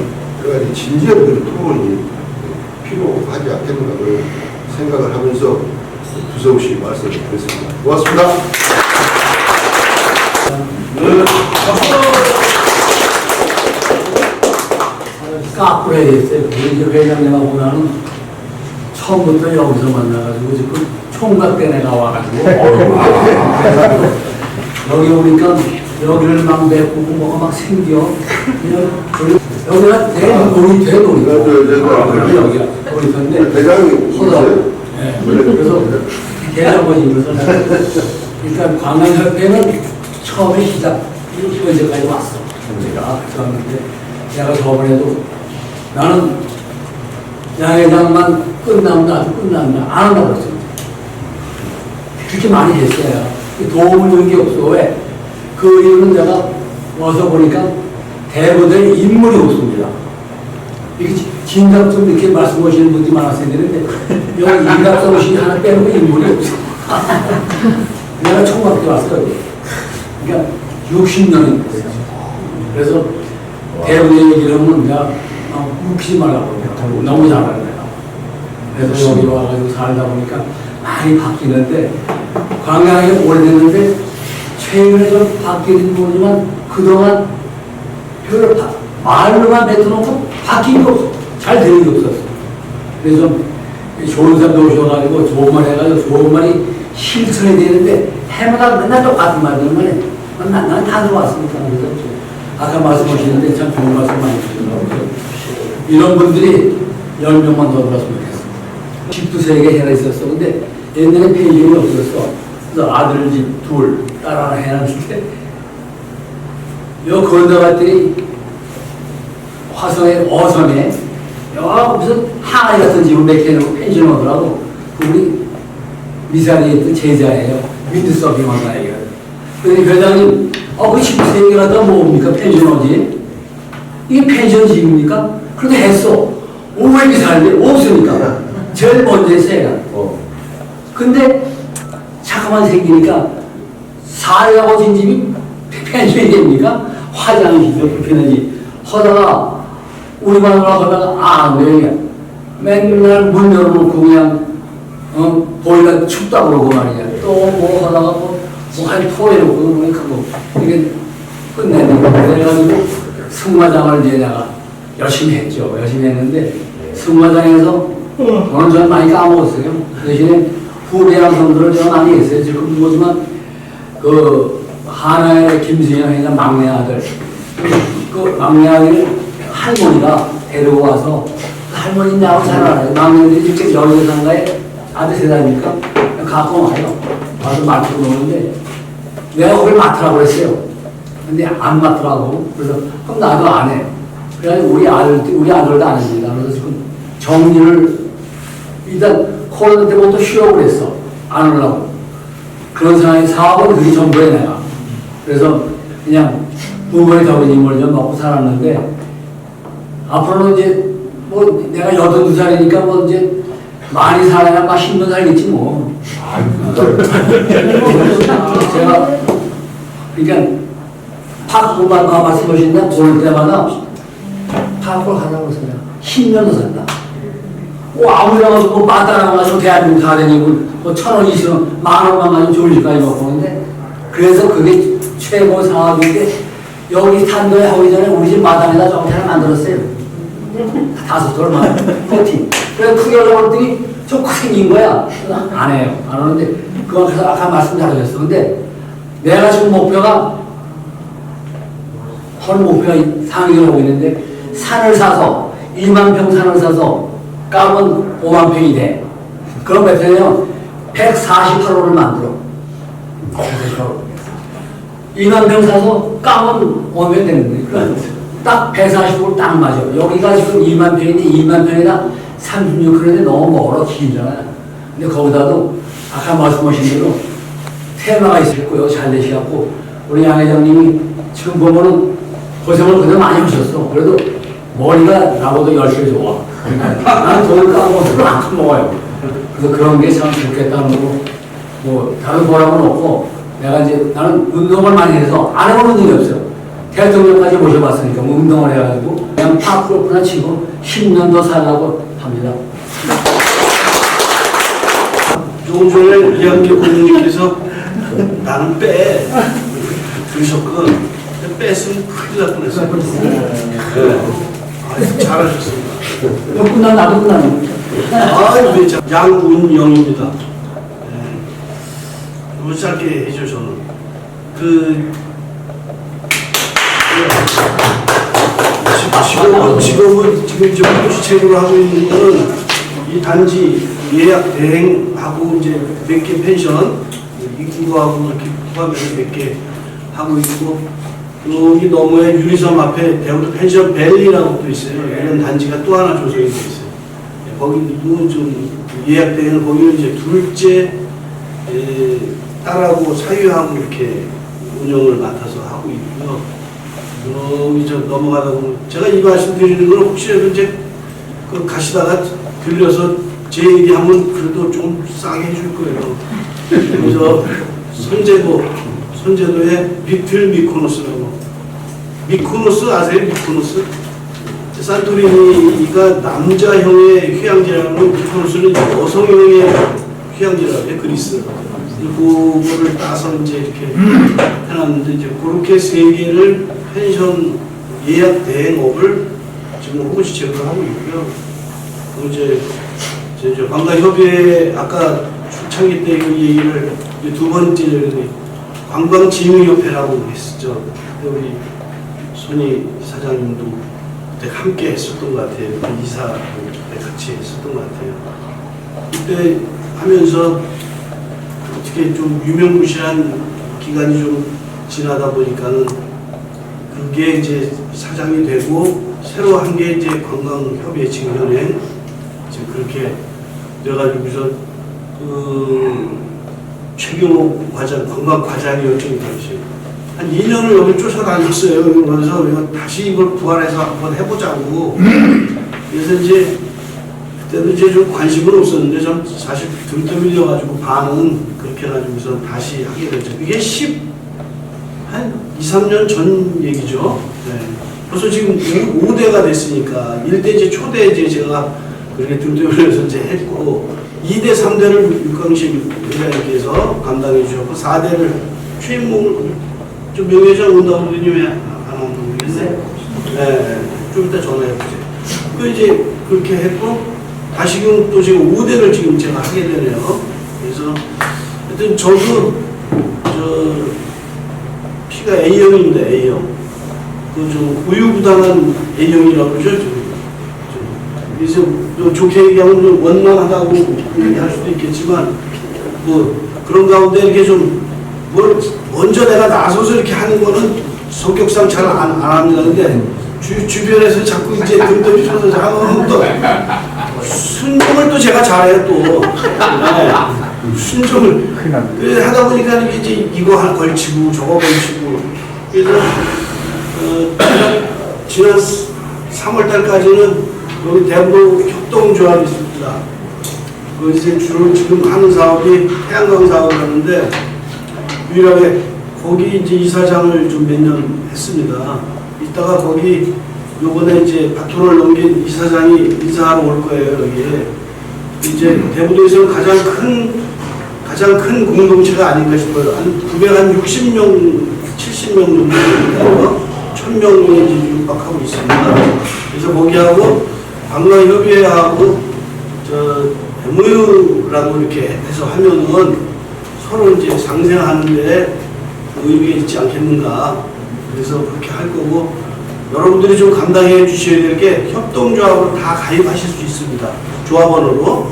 여러 가지 진지한 그런 토론이 필요하지 않겠는가 그런 생각을 하면서 두서없이 말씀을 드렸습니다. 고맙습니다. 까꾸로 해야겠어요. 우리 회장님하고 나는 처음부터 여기서 만나가지고 지금 총각 때 내가 와가지고 그래가지고 여기 오니까 여기를 막 메꾸고 뭐가 막 생겨. 여기가 대놀이 여기가 놀이터인데 대장이 허다고. 그래서 대장원이면서 일단 관광협회는 처음에 시작 현재까지 왔어. 제가 왔는데 내가 저번에도 나는 양회장만 끝나면 나도 끝난다 안 한다고 그랬어요. 그렇게 많이 했어요. 도움을 준 게 없어. 왜? 그 이유는 내가 와서 보니까 대부분의 인물이 없습니다. 이게 진갑성 이렇게 말씀하시는 분들이 많았어야 되는데 여기 인갑성이 하나 빼놓고 인물이 없어. 내가 총각 때 왔어요. 그러니까 60년이 됐어요. 그래서 대부분의 얘기를 하면 내가 묵히지 말라고 너무 잘하는 거야. 그래서 여기 와가지고 살다 보니까 많이 바뀌는데 관광이 오래됐는데 최근에 좀 바뀌는 모르지만 그동안 별로 말로만 뱉어놓고 바뀐 게 없어. 잘 되는 게 없었어. 그래서 좋은 사람도 오셔가지고 좋은 말 해가지고 좋은 말이 실천이 되는데 해마다 맨날 똑같은 말들만 해. 난 다 들어왔으니까. 그래서 아까 말씀하시는데 참 좋은 말씀 많이 주시더라고요. 이런 분들이 10명만 더 들어왔으면 좋겠어. 집도 3개 해나 있었어. 근데 옛날에 펜션이 없었어. 그래서 아들 집 둘, 딸 하나 해놨는데 여 건너갔더니 화성의 어선에 무슨 항아리 같은 집을 몇 개 해놓고 펜션 오더라고. 우리 미사리에 있던 제자예요. 윈드서핑 왕가에게. 그런데 회장님, 그 집 3개가 더 뭡니까? 펜션오지? 이게 펜션 집입니까? 그런데 했어. 왜 이렇게 살는데? 없으니까. 제일 먼저 했어요. 근데 자꾸만 생기니까 사회하고 진 집이 펜션이 됩니까? 화장실도 불편하지. 하다가 우리 마누라 하다가 안 돼요. 맨날 문 열어놓고 그냥 보일러 춥다고 그러고 말이야. 또 뭐 하다가 한 토해놓고 그러니까 이게 끝내는 거. 그래가지고 승마장을 이제 내가 열심히 했죠. 열심히 했는데 승마장에서 오늘 전 많이 까먹었어요. 대신에 후배랑 선수를 제가 많이 했어요. 지금 누구지만 그 하나의 김승현 회장 막내 아들 그 막내 아들 할머니가 데리고 와서 할머니 나하고 잘 알아요. 막내들이 이렇게 여의도상가에 아들 세다니까 갖고 와요. 와서 맡고 노는데 내가 그걸 맡으라고 그랬어요. 근데 안 맡더라고. 그래서 그럼 나도 안 해. 그래가지고 우리 아들도 안 합니다. 그래서 지금 정리를 일단 코로나 때부터 쉬라고 그랬어. 안 하려고. 그런 상황에 사업은 그게 전부에 내가. 그래서 그냥 부모의 더위님을 좀 먹고 살았는데 앞으로는 이제 뭐 내가 82살이니까 뭐 이제 많이 살아야 막 10년 살겠지 뭐. 제가 그러니까 파크만 말씀하신다 볼 때마다 파크를 하자고 했어요. 10년도 산다. 아무리 가서 뭐 마다나가서 대한민국 다 다니고 뭐 1,000원, 20원, 10,000원만 가지고 좋은 집까지 먹고 오는데 그래서 그게 최고 상황인데 여기 탄도에 하기 전에 우리 집 마당에다 저기 하나 만들었어요. 5돌만 버티. 그래서 크게 하려고 했더니 좀 생긴 거야. 안 해요. 안 하는데 그거 그래서 아까 말씀 잘하셨어. 근데 내가 지금 목표가 상기를 하고 있는데 산을 사서 1만 평 산을 사서 까면 5만 평이 돼. 그럼 몇 평이요? 148호를 만들어. 2만 평 사서 까면 오면 되는데 그러니까 딱 140으로 딱 맞아. 여기가 지금 2만 평인데 2만 평에다 36km인데 너무 멀어 길잖아요. 근데 거기다도 아까 말씀하신 대로 테마가 있을 거예요. 잘 되시갖고 우리 양 회장님이 지금 보면은 고생을 그냥 많이 하셨어. 그래도 머리가 나보다 10배 좋아. 나는 돈을 까먹어서 만큼 먹어요. 그래서 그런 게 참 좋겠다는 거고 뭐 다른 보람은 없고 내가 이제 나는 운동을 많이 해서 안 해본 운동이 없어요. 대통령까지 모셔봤으니까 뭐 운동을 해가지고 그냥 파크로프나 치고 10년 더 살라고 합니다. 조금 전에 이한계 고객님께서 나는 빼 그러셨거든. 뺐으면 큰일 날 뻔했어요. 네. 아유, 잘하셨습니다. 너 끝나 나도 끝나는 아유, 네, 양운영입니다. 네. 너무 짧게 해줘 저는. 직업은 지금 이제 공시책으로 하고 있는 거는 이 단지 예약 대행하고 이제 몇 개 펜션 입구하고 이렇게 포함해서 몇 개 하고 있고 여기 너머에 유리섬 앞에 대우도 펜션 밸리라고 또 있어요. 이런 단지가 또 하나 조성이 되어 있어요. 거기도 좀 예약 대행은 거기는 이제 둘째 딸하고 사유하고 이렇게 운영을 맡아서 하고 있고요. 여기 저 넘어가다 보면 제가 이 말씀드리는 건 혹시라도 이제 그 가시다가 들려서 제 얘기하면 그래도 좀 싸게 해줄 거예요. 그래서 선제도의 리틀 미코노스라고. 미코노스 아세요? 미코노스? 산토리니가 남자형의 휴양지라면 미코노스는 여성형의 휴양지라고 해요. 그리스. 그거를 따서 이제 이렇게 해놨는데 이제 그렇게 세 개를 펜션 예약 대행업을 지금 홍보시책으로 하고 있고요. 그리고 이제 관광협의회 아까 초창기 때 그 얘기를 두 번째 관광지능협회라고 했었죠. 그때 우리 손희 사장님도 그때 함께 했었던 것 같아요. 그 이사 때 같이 했었던 것 같아요. 그때 하면서 어떻게 좀 유명무실한 기간이 좀 지나다 보니까는 그게 이제 사장이 되고 새로 한 게 이제 관광협의회 직면에 이제 그렇게 돼가지고서 최경호 과장 관광과장이었죠. 당시 한 2년을 여기 쫓아다녔어요. 그래서 다시 이걸 부활해서 한번 해보자고. 그래서 이제 그때도 이제 좀 관심은 없었는데 좀 사실 들떠밀려가지고 반은 그렇게 해가지고서 다시 하게 됐죠. 이게 한 2, 3년 전 얘기죠. 네. 벌써 지금 5대가 됐으니까 1대 이제 초대 이제 제가 그렇게 들떠밀려서 이제 했고 2대, 3대를 육강식 회장님께서 감당해 주셨고 4대를 최인봉 좀 명예회장 온다고 그러더니 왜 안 온다고 모르겠네. 네. 좀 이따 전화해보세요. 그 이제 그렇게 했고 다시금 또 지금 5대를 지금 제가 하게 되네요. 그래서 하여튼 저도 피가 A형입니다. A형. 그 좀 우유부단한 A형이라고 그러죠. 그래서 좋게 얘기하면 좀 원만하다고 얘기할 수도 있겠지만 뭐 그런 가운데 이렇게 좀 뭘 먼저 내가 나서서 이렇게 하는 거는 성격상 잘 안 합니다. 근데 주변에서 자꾸 이제 등떠미 쳐서 하면 또 순종을 또 제가 잘해요 또. 네. 순종을 하다 보니까 이제 이거 걸치고 저거 걸치고 그래서 지난 3월달까지는 여기 대구 협동조합이 있습니다. 이제 주로 지금 하는 사업이 태양광 사업을 하는데 유일하게 거기 이제 이사장을 좀 몇 년 했습니다. 이따가 거기 요번에 이제 바톤을 넘긴 이사장이 인사하러 올 거예요. 여기에 이제 대구도에서는 가장 큰 공동체가 아닌가 싶어요. 한 960명, 70명 정도 되니까 1000명이 이제 육박하고 있습니다. 그래서 거기하고 관광협의회하고 MOU라고 이렇게 해서 하면은 서로 이제 상생하는데 의미가 있지 않겠는가. 그래서 그렇게 할 거고 여러분들이 좀 감당해 주셔야 될 게 협동조합으로 다 가입하실 수 있습니다. 조합원으로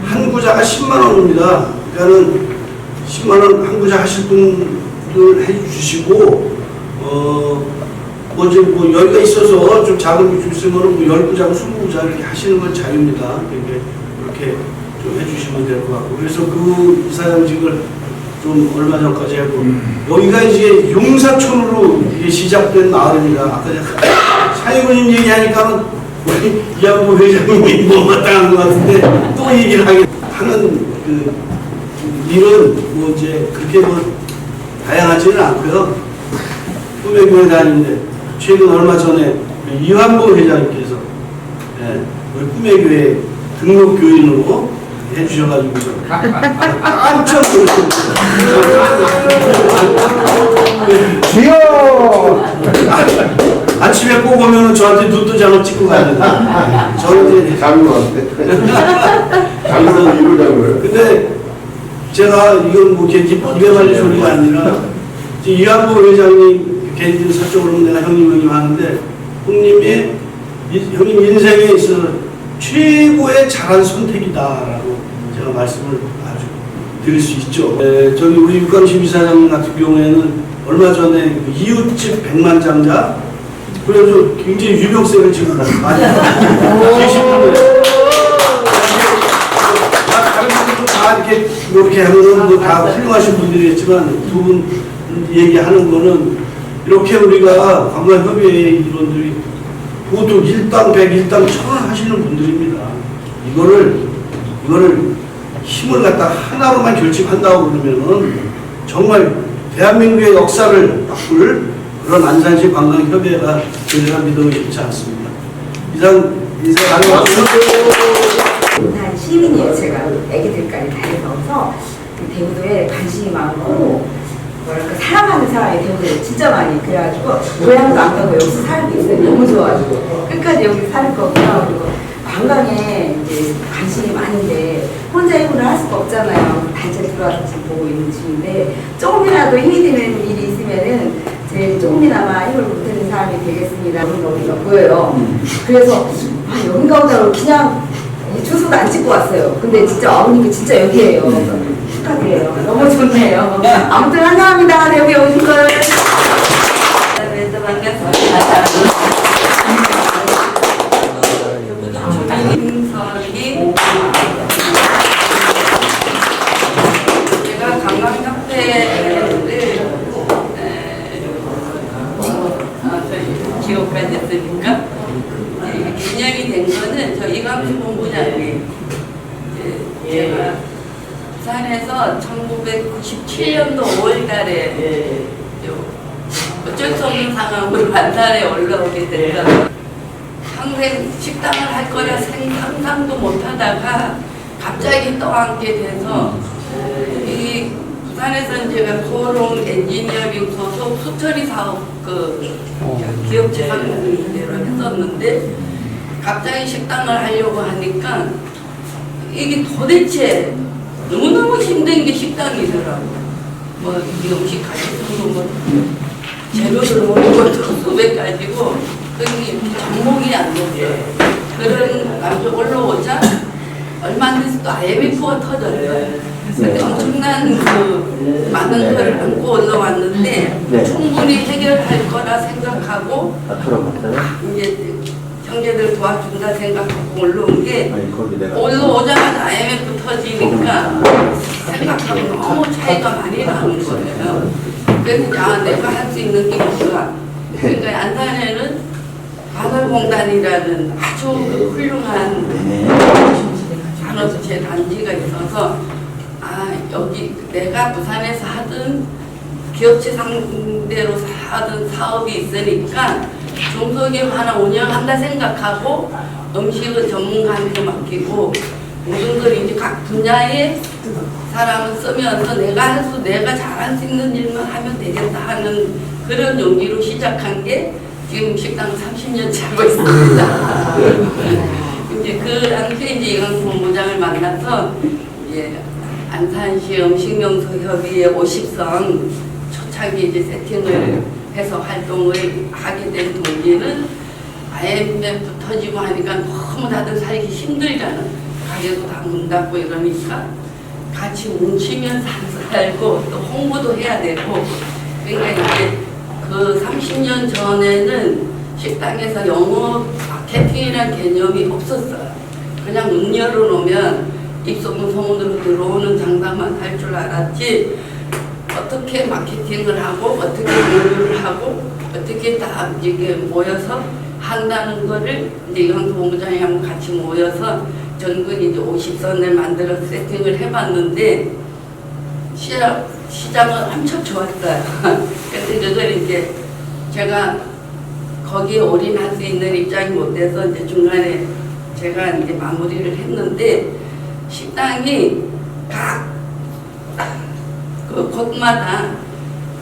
한 구자가 10만 원입니다. 그러니까는 10만 원 항구자 하실 분들 해주시고 뭐 여유가 있어서 좀 자금이 좀 있으면 뭐 10구자, 20구자 이렇게 하시는 건 자유입니다. 그렇게 좀 해주시면 될 것 같고, 그래서 그 이사장직을 좀 얼마 전까지 하고 여기가 이제 용사촌으로 이게 시작된 마을입니다. 아까 사회군인 얘기하니까 우리 이양구 회장님이 뭐 마땅한 것 같은데 또 얘기를 하는 그 일은 뭐 이제 그렇게 뭐 다양하지는 않고요. 꿈의 교회 다니는데 최근 얼마 전에 이완보 회장님께서 우리 꿈의 교회 등록 교인으로 해주셔가지고 깜짝 놀랐습니다. 주여! 아침에 꼭 오면은 저한테 눈도장을 찍고 가야 된다. 저는 이제 장로 왔는데. 장로 이루장을. 근데 제가 이건 뭐 입에 발린 소리가 아니라 이완보 회장님 개인적인 사적으로 내가 형님 하는데 형님 인생에 있어서 최고의 잘한 선택이다라고 제가 말씀을 아주 드릴 수 있죠. 저기 우리 육감심 이사장님 같은 경우에는 얼마 전에 그 이웃집 백만장자 그래서 굉장히 유명세를 지금 많이 계신 분들. 다른 분들도 다 이렇게 하면은 뭐 다 훌륭하신 분들이겠지만 두 분 얘기하는 거는 이렇게 우리가 관광협의회 이론들이 보통 일당 100, 일당 1000원 하시는 분들입니다. 이거를 힘을 갖다 하나로만 결집한다고 그러면은 정말 대한민국의 역사를 바꿀 그런 안산시 관광협의회가 저희가 믿어 의심치 않습니다. 이상 한 시민이에요. 제가 애기들까지 다 해서 대구도에 관심이 많고 뭐랄까 사랑하는 사람이 대구도에 진짜 많이 그래가지고 고향도 안 가고 여기서 살고 있어요. 너무 좋아가지고 끝까지 여기 살 거고요. 그리고 관광에 이제 관심이 많은데 혼자 일을 할 수가 없잖아요. 단체 들어와서 지금 보고 있는 중인데 조금이라도 힘이 되는 일이 있으면은 제일 조금이나마 힘을 보태는 사람이 되겠습니다. 오늘 여기가 보여요. 그래서 여긴가 보다 그냥 주소도 안 찍고 왔어요. 근데 진짜 아버님이 진짜 여기에요. 축하드려요. 너무 좋네요. 아무튼 환영합니다. 여기 오신 걸. 네, 반갑습니다. 제가 관광협회를 기업까지 했으니까 개념이 된 거는 저 이광수 본부장이 제가 부산에서 1997년도 5월달에 어쩔 수 없는 상황으로 안산에 올라오게 돼서 평생 식당을 할 거라 상상도 못하다가 갑자기 떠안게 돼서 이 부산에서 제가 코롱 엔지니어링 소속 수처리 사업 기업체 상대로 했었는데 갑자기 식당을 하려고 하니까 이게 도대체 너무너무 힘든 게 식당이더라고. 뭐 이 음식 가지고 뭐 재료를 모르는 것도 수백 가지고 그게 접목이 안 되게 그런 아주 올라오자 얼마 안 돼서 또 IMF가 터졌어요. 근데 엄청난 그 많은 거를 안고 올라왔는데 충분히 해결할 거라 생각하고 이제 형제들 도와준다 생각하고 올라온 게 올라오자마자 IMF 터지니까 생각하고 너무 차이가 많이 나는 거예요. 그래서 야, 내가 할 수 있는 게 뭐가 그러니까 안산에는 관할공단이라는 아주 훌륭한 산업체 단지가 있어서 여기 내가 부산에서 하던 기업체 상대로 하던 사업이 있으니까 중소기업 하나 운영한다 생각하고 음식은 전문가한테 맡기고 모든 걸 이제 각 분야의 사람을 쓰면서 내가 잘할 수 있는 일만 하면 되겠다 하는 그런 용기로 시작한 게 지금 식당 30년째 하고 있습니다. 이제 그 한테 이제 이광수 본부장을 만나서 이제 안산시 음식명소협의회 50선 초창기 이제 세팅을 해서 활동을 하게 된 동기는 IMF 터지고 하니까 너무 다들 살기 힘들잖아. 가게도 다 문 닫고 이러니까 같이 뭉치면서 팔고 또 홍보도 해야 되고 그러니까 이제 그 30년 전에는 식당에서 영업 마케팅이라는 개념이 없었어요. 그냥 문 열어놓으면 입소문 소문으로 들어오는 장사만 할 줄 알았지 어떻게 마케팅을 하고 어떻게 공유를 하고 어떻게 다 이게 모여서 한다는 거를 이제 이광수 본부장이랑 같이 모여서 전국 이제 50선을 만들어서 세팅을 해봤는데 시장은 엄청 좋았어요. 근데 그걸 이제 제가 거기에 올인할 수 있는 입장이 못 돼서 이제 중간에 제가 이제 마무리를 했는데 식당이 각 그 곳마다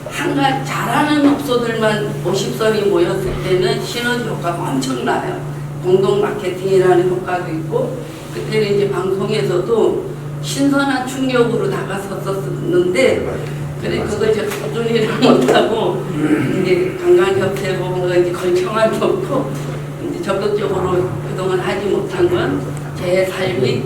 한가 잘하는 업소들만 50선이 모였을 때는 시너지 효과가 엄청나요. 공동 마케팅이라는 효과도 있고 그때는 이제 방송에서도 신선한 충격으로 다가섰었는데 그래 그걸 제가 꾸준히 못하고 이제 관광협회고 이제 걸쳐만 놓고 이제 적극적으로 그동안 하지 못한 건 제 삶이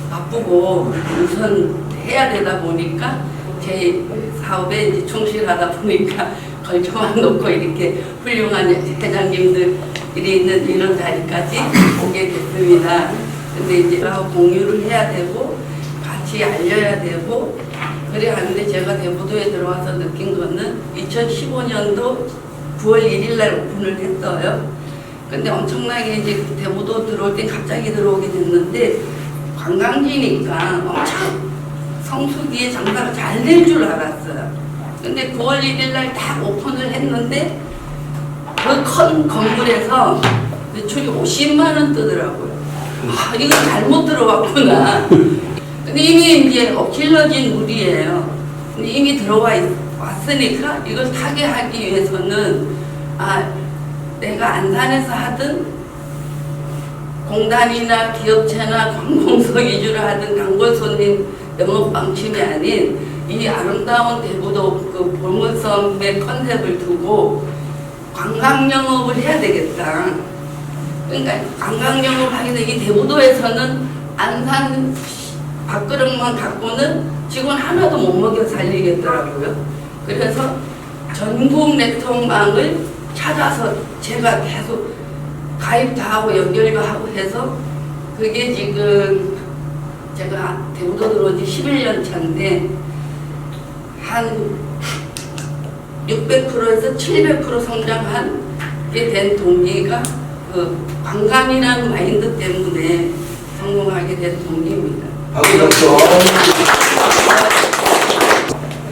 바쁘고 우선 해야 되다 보니까 제 사업에 이제 충실하다 보니까 걸쳐만 놓고 이렇게 훌륭한 회장님들이 있는 이런 자리까지 오게 됐습니다. 근데 이제 공유를 해야 되고 같이 알려야 되고 그래 하는데 제가 대부도에 들어와서 느낀 거는 2015년도 9월 1일 날 오픈을 했어요. 근데 엄청나게 이제 대부도 들어올 때 갑자기 들어오게 됐는데 관광지니까 엄청 성수기에 장사가 잘 될 줄 알았어요. 근데 9월 1일 날 딱 오픈을 했는데 그 큰 건물에서 매출이 50만 원 뜨더라고요. 아, 이거 잘못 들어왔구나. 근데 이미 이제 엎질러진 물이에요. 근데 이미 왔으니까 이걸 타게 하기 위해서는 내가 안산에서 하든 공단이나 기업체나 관공서 위주로 하든 단골 손님 영업 방침이 아닌 이 아름다운 대부도 그 보물섬의 컨셉을 두고 관광 영업을 해야 되겠다. 그러니까 관광 영업을 하게 되기 대부도에서는 안산 밥그릇만 갖고는 직원 하나도 못 먹여 살리겠더라고요. 그래서 전국 네트워크망을 찾아서 제가 계속 가입도 하고 연결도 하고 해서 그게 지금 제가 대부도 들어온 지 11년 차인데 한 600%에서 700% 성장하게 된 동기가 그 관광이라는 마인드 때문에 성공하게 된 동기입니다.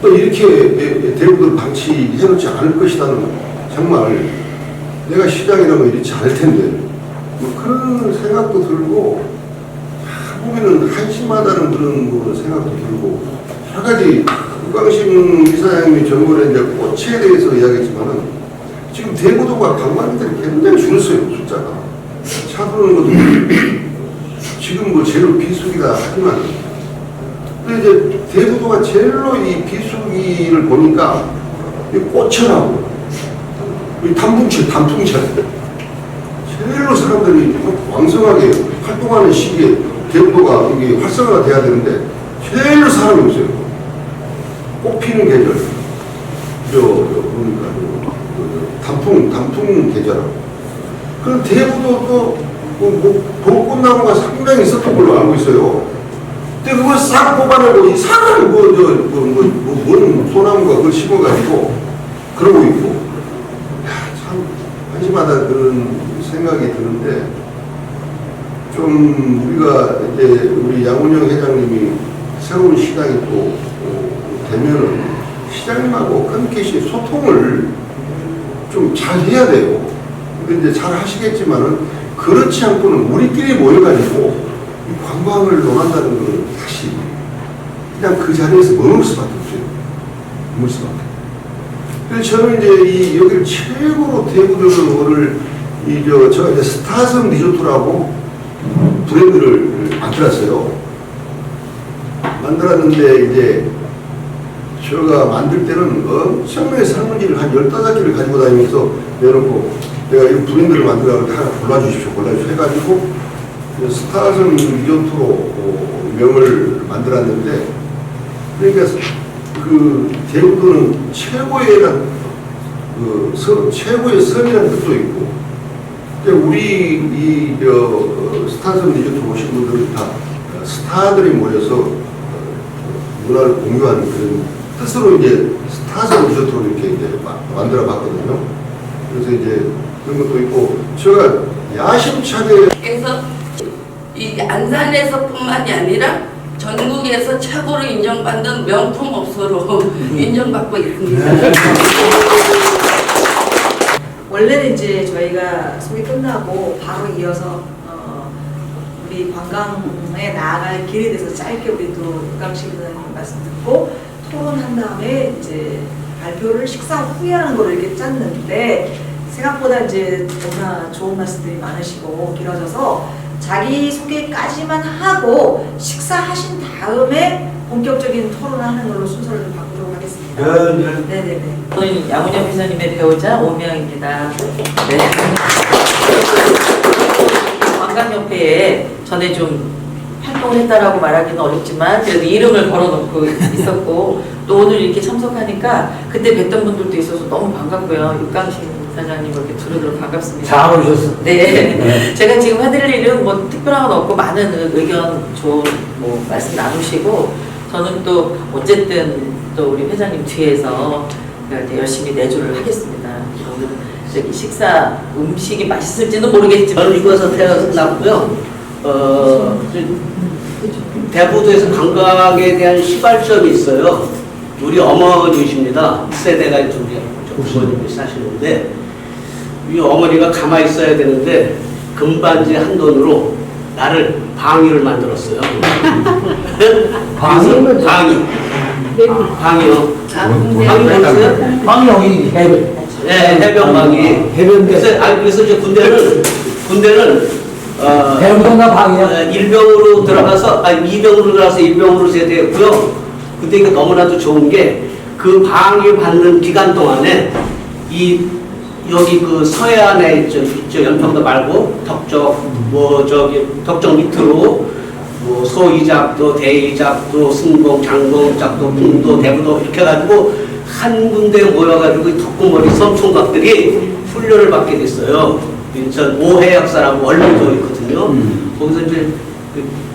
또 이렇게 대부분 방치해놓지 않을 것이라는 정말 내가 시장이라면 이렇지 않을 텐데 뭐 그런 생각도 들고 보면은 한심하다는 그런 생각도 들고 여러 가지 국광심 이사장님이 전번에 이제 꽃에 대해서 이야기했지만은 지금 대부도가 관광객들이 굉장히 줄었어요. 숫자가 차 부르는 것도 지금 뭐 제일 비수기다 하지만 근데 이제 대부도가 제일로 이 비수기를 보니까 이 꽃처라고 이 단풍철 제일로 사람들이 왕성하게 활동하는 시기에 대부도가 이게 활성화가 돼야 되는데 제일로 사람이 없어요. 꽃 피는 계절 그러니까 단풍 계절하고 그럼 대부도도 벚꽃나무가 상당히 있었던 걸로 알고 있어요. 근데 그걸 싹 뽑아내고 이 사람이 뭔 소나무가 그걸 심어가지고 그러고 있고 참 한심하다 그런 생각이 드는데 좀 우리가 이제 우리 양운영 회장님이 새로운 시장이 또 되면은 시장님하고 끊기시 소통을 좀 잘 해야 돼요. 근데 이제 잘 하시겠지만은 그렇지 않고는 우리끼리 모여가지고 이 관광을 논한다는 것은 다시 그냥 그 자리에서 머물 수밖에 없어요. 머물 수밖에. 그래서 저는 이제 여기를 최고로 대부도를 제가 이제 스타섬 리조트라고 브랜드를 만들었어요. 만들었는데 이제 제가 만들 때는 엄청나게 설문지를 한 15개를 가지고 다니면서 내놓고 내가 이 브랜드를 만들라고 하나 골라주십시오 해가지고 스타섬 리조트로 명을 만들었는데 그러니까 그 대구도는 최고의 섬이라는 뜻도 있고, 우리 스타섬 리조트 오신 분들은 다 스타들이 모여서 문화를 공유하는 그런 뜻으로 이제 스타섬 리조트로 이렇게 이제 만들어 봤거든요. 그래서 이제 그런 것도 있고, 제가 야심차게 그래서 이 안산에서뿐만이 아니라 전국에서 최고로 인정받는 명품 업소로 인정받고 있습니다. 원래는 이제 저희가 소개 끝나고 바로 이어서 우리 관광에 나아갈 길에 대해서 짧게 우리 또 육강식 의원님 말씀 듣고 토론한 다음에 이제 발표를 식사 후에 하는 걸 이렇게 짰는데 생각보다 이제 너무나 좋은 말씀들이 많으시고 길어져서 자기 소개까지만 하고 식사하신 다음에 본격적인 토론하는 걸로 순서를 좀 바꾸도록 하겠습니다. 네네네. 저는 양훈영 회장님의 배우자 오미영입니다. 네. 관광협회에 전에 좀 활동을 했다라고 말하기는 어렵지만 그래도 이름을 걸어놓고 있었고 또 오늘 이렇게 참석하니까 그때 뵀던 분들도 있어서 너무 반갑고요. 육강신 사장님 이렇게 두루두루 반갑습니다. 잘 오셨어. 네. 제가 지금 해드릴 일은 뭐 특별한 건 없고 많은 의견 좋은 뭐 말씀 나누시고 저는 또 어쨌든 또 우리 회장님 뒤에서 이렇게 열심히 내조를 하겠습니다. 오늘은 저기 식사 음식이 맛있을지는 모르겠지만 저는 이곳에서 태어났고요. 대부도에서 관광에 대한 시발점이 있어요. 우리 어머니십니다. 1세대가 이제 우리 부모님이 사시는데 이 어머니가 가만히 있어야 되는데 금반지 한 돈으로 나를 방위를 만들었어요. 방위요? 방위요. 방위 모르세요? 방이 여기 해변. 네, 해변방위. 해변대. 그래서 이제 군대는 해변가 방이야. 일병으로 들어가서 이병으로 들어가서 일병으로 제대했고요. 근데 이게 너무나도 좋은 게 그 방위 받는 기간 동안에 여기 그 서해안에 있죠 연평도 말고 덕적 밑으로 뭐 소이작도 대이작도 승봉 장봉작도 풍도 대부도 이렇게 해가지고 한 군데에 모여가지고 덕구머리 섬총각들이 훈련을 받게 됐어요. 인천 오해약사라고 원래도 있거든요. 거기서 이제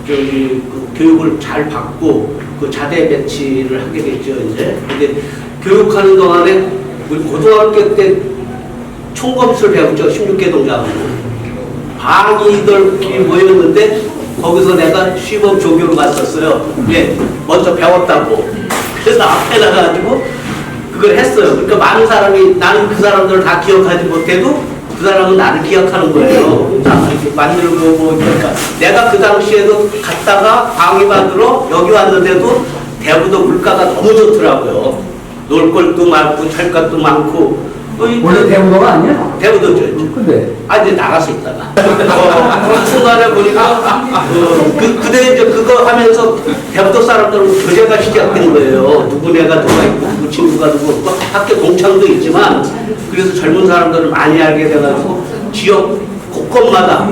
그 교육을 잘 받고 그 자대 배치를 하게 됐죠. 이제 근데 교육하는 동안에 우리 고등학교 때 총검술 배웠죠. 16개 동작으로 방위들끼리 모였는데 거기서 내가 시범 조교로 갔었어요. 예, 먼저 배웠다고. 그래서 앞에 나가가지고 그걸 했어요. 그러니까 많은 사람이 나는 그 사람들을 다 기억하지 못해도 그 사람은 나를 기억하는 거예요. 이렇게 만들고 그러니까 내가 그 당시에도 갔다가 방위받으러 여기 왔는데도 대부도 물가가 너무 좋더라고요. 놀 것도 많고 잘 것도 많고. 원래 대부도가 아니야? 대부도죠. 근데 이제 나가서 있다가 그런 순간에 보니까 그때 이제 그거 하면서 대부도 사람들은 교제가 시작된 거예요. 누구네가 누가 있고 누구 친구가 누구 뭐 학교 동창도 있지만 그래서 젊은 사람들을 많이 알게 돼가지고 지역 곳곳마다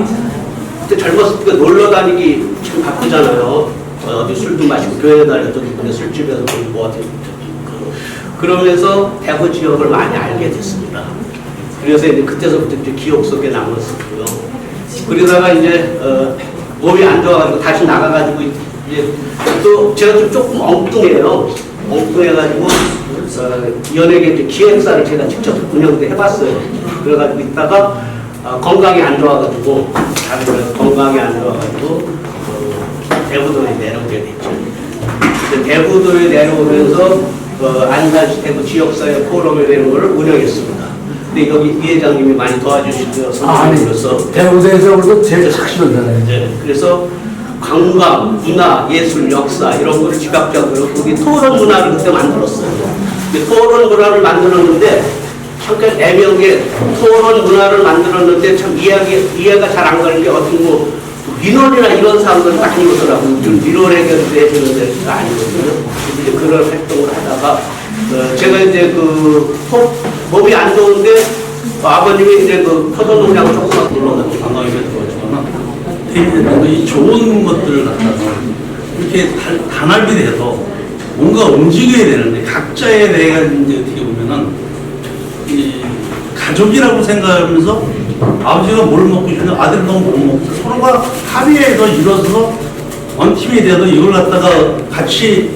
그때 젊었을 때 놀러 다니기 참 바쁘잖아요. 어디 술도 마시고 교회 다녀도 이번에 술집에서 뭐 어디 그러면서 대구 지역을 많이 알게 됐습니다. 그래서 이제 그때서부터 이제 기억 속에 남았었고요. 그러다가 이제 몸이 안 좋아가지고 다시 나가가지고 이제 또 제가 조금 엉뚱해요. 엉뚱해가지고 연예계 이제 기획사를 제가 직접 운영도 해봤어요. 그래가지고 있다가 건강이 안 좋아가지고 건강이 안 좋아가지고 대부도에 내려오게 됐죠. 대부도에 내려오면서 안산시 대구 지역사회 포럼을 되는 것을 운영했습니다. 근데 여기 이 회장님이 많이 도와주시고요. 선생님으로서 대구도에서 그래도 제일 착실하잖아요. 네, 그래서 관광, 문화, 예술, 역사 이런 거를 지각적으로 우리 토론 문화를 그때 만들었어요. 토론 문화를 만들었는데 잠깐 애매하게 토론 문화를 만들었는데 참 이해가 잘 안 가는 게 어떤 뭐 민원이나 이런 사람들 많이 오더라고요. 좀 민원 해결도 해주는 데가 아니거든요. 이제 그런 활동을 하다가 제가 이제 몸이 안 좋은데 아버님이 이제 포도 농장 조그맣게 불러가지고 관광에 들어가지만 이 좋은 것들을 갖다가 이렇게 단합이 돼서 뭔가 움직여야 되는데 각자에 대해 이제 어떻게 보면은 이 가족이라고 생각하면서 아버지가 뭘 먹고 싶은데 아들도 못 먹고 서로가 합의해서 이뤄서 원팀이 돼도 이걸 갖다가 같이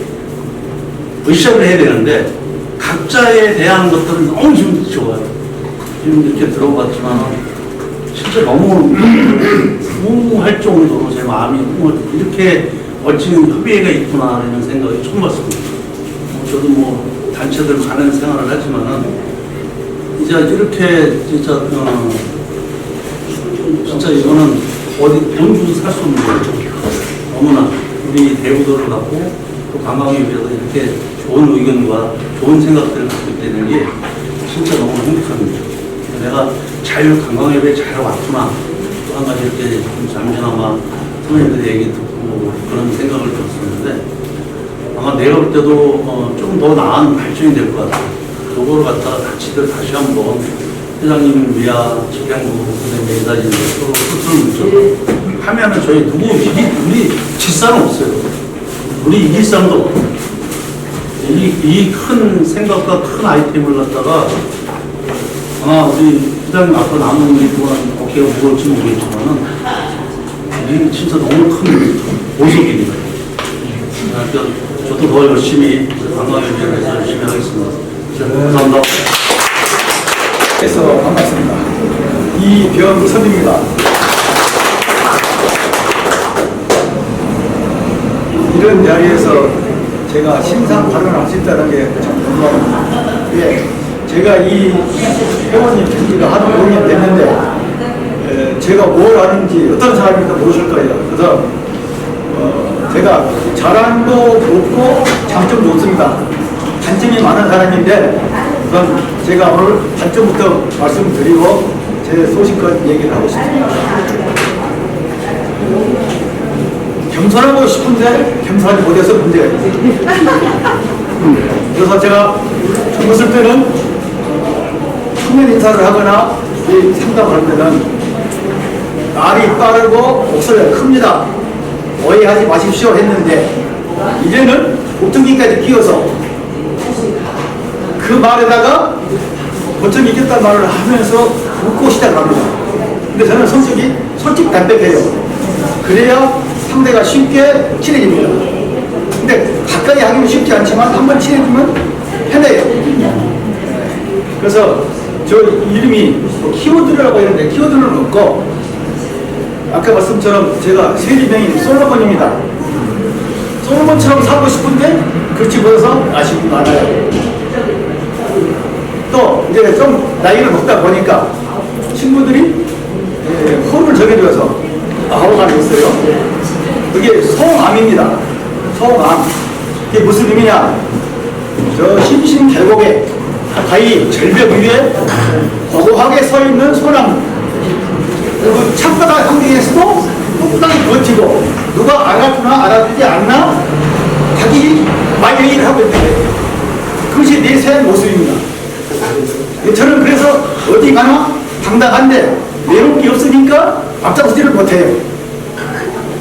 으쌰을 해야 되는데 각자에 대한 것들은 너무 지금 좋아요. 지금 이렇게 들어봤지만 진짜 너무 무할 정도로 제 마음이 이렇게 멋진 협의회가 있구나 이런 생각이 처음 봤습니다. 저도 뭐 단체들 많은 생활을 하지만은 이제 이렇게 진짜 진짜 이거는 어디 돈 주고 살 수 없는 거죠. 너무나 우리 대우도를 갖고 또 관광에 비해서 이렇게 좋은 의견과 좋은 생각들을 갖고 있다는 게 진짜 너무 행복합니다. 내가 잘 관광협에 잘 왔구나. 또 한 가지 이렇게 잠시나마 선생님들 얘기 듣고 그런 생각을 들었었는데 아마 내가 볼 때도 좀 더 나은 발전이 될 것 같아요. 그거를 갖다가 같이들 다시 한번 회장님, 미아, 집행부, 그다음에 이사진들 서로 스스로 묻죠. 하면은 저희 우리 질 사람 없어요. 우리 이길 사람도 없고. 이 큰 생각과 큰 아이템을 갖다가 우리 회장님 앞으로 남은 일 동안 어깨가 무거울지 모르겠지만은 이게 진짜 너무 큰 보석입니다. 그러니까 저도 더 열심히 관광에 대해서 열심히 하겠습니다. 감사합니다. 그래서 반갑습니다. 이병섭입니다. 이런 자리에서 제가 심상 발언을 할 수 있다는 게 참 궁금합니다. 예, 제가 이 회원님 된 한 5년 됐는데 제가 뭘 하는지 어떤 사람인지 모르실 거예요. 그래서 제가 잘함도 없고 장점도 없습니다. 단점이 많은 사람인데 우선 제가 오늘 단점부터 말씀드리고 제 소신껏 얘기를 하고 싶습니다. 겸손하고 싶은데 겸손하지 못해서 문제가 있어요. 그래서 제가 젊었을 때는书面 인사를 하거나 상담을 할 때는 말이 빠르고 목소리가 큽니다. 오해하지 마십시오 했는데 이제는 보청기까지 끼워서 그 말에다가 보청기 꼈다는 말을 하면서 웃고 시작합니다. 근데 저는 성격이 솔직 담백해요. 그래야 상대가 쉽게 친해집니다. 근데 가까이 하기는 쉽지 않지만 한번 친해지면 편해요. 그래서 저 이름이 키워드라고 했는데 키워드는 없고 아까 말씀처럼 제가 세리명인 솔로몬입니다. 솔로몬처럼 살고 싶은데 그렇지 못해서 아쉽고 많아요. 또 이제 좀 나이를 먹다 보니까 친구들이 호를 정해줘서 아우가 있어요. 그게 송암입니다. 송암. 이게 무슨 의미냐? 저 심신 계곡에 가히 절벽 위에 고고하게 서 있는 소나무. 그리고 창바닥 환경에서도 꿋꿋하게 버티고 누가 알아주나 알아주지 않나 자기 마의 일을 하고 있는데 그것이 내세한 모습입니다. 저는 그래서 어디 가나 당당한데 외로운 게 없으니까 앞장서지를 못해요.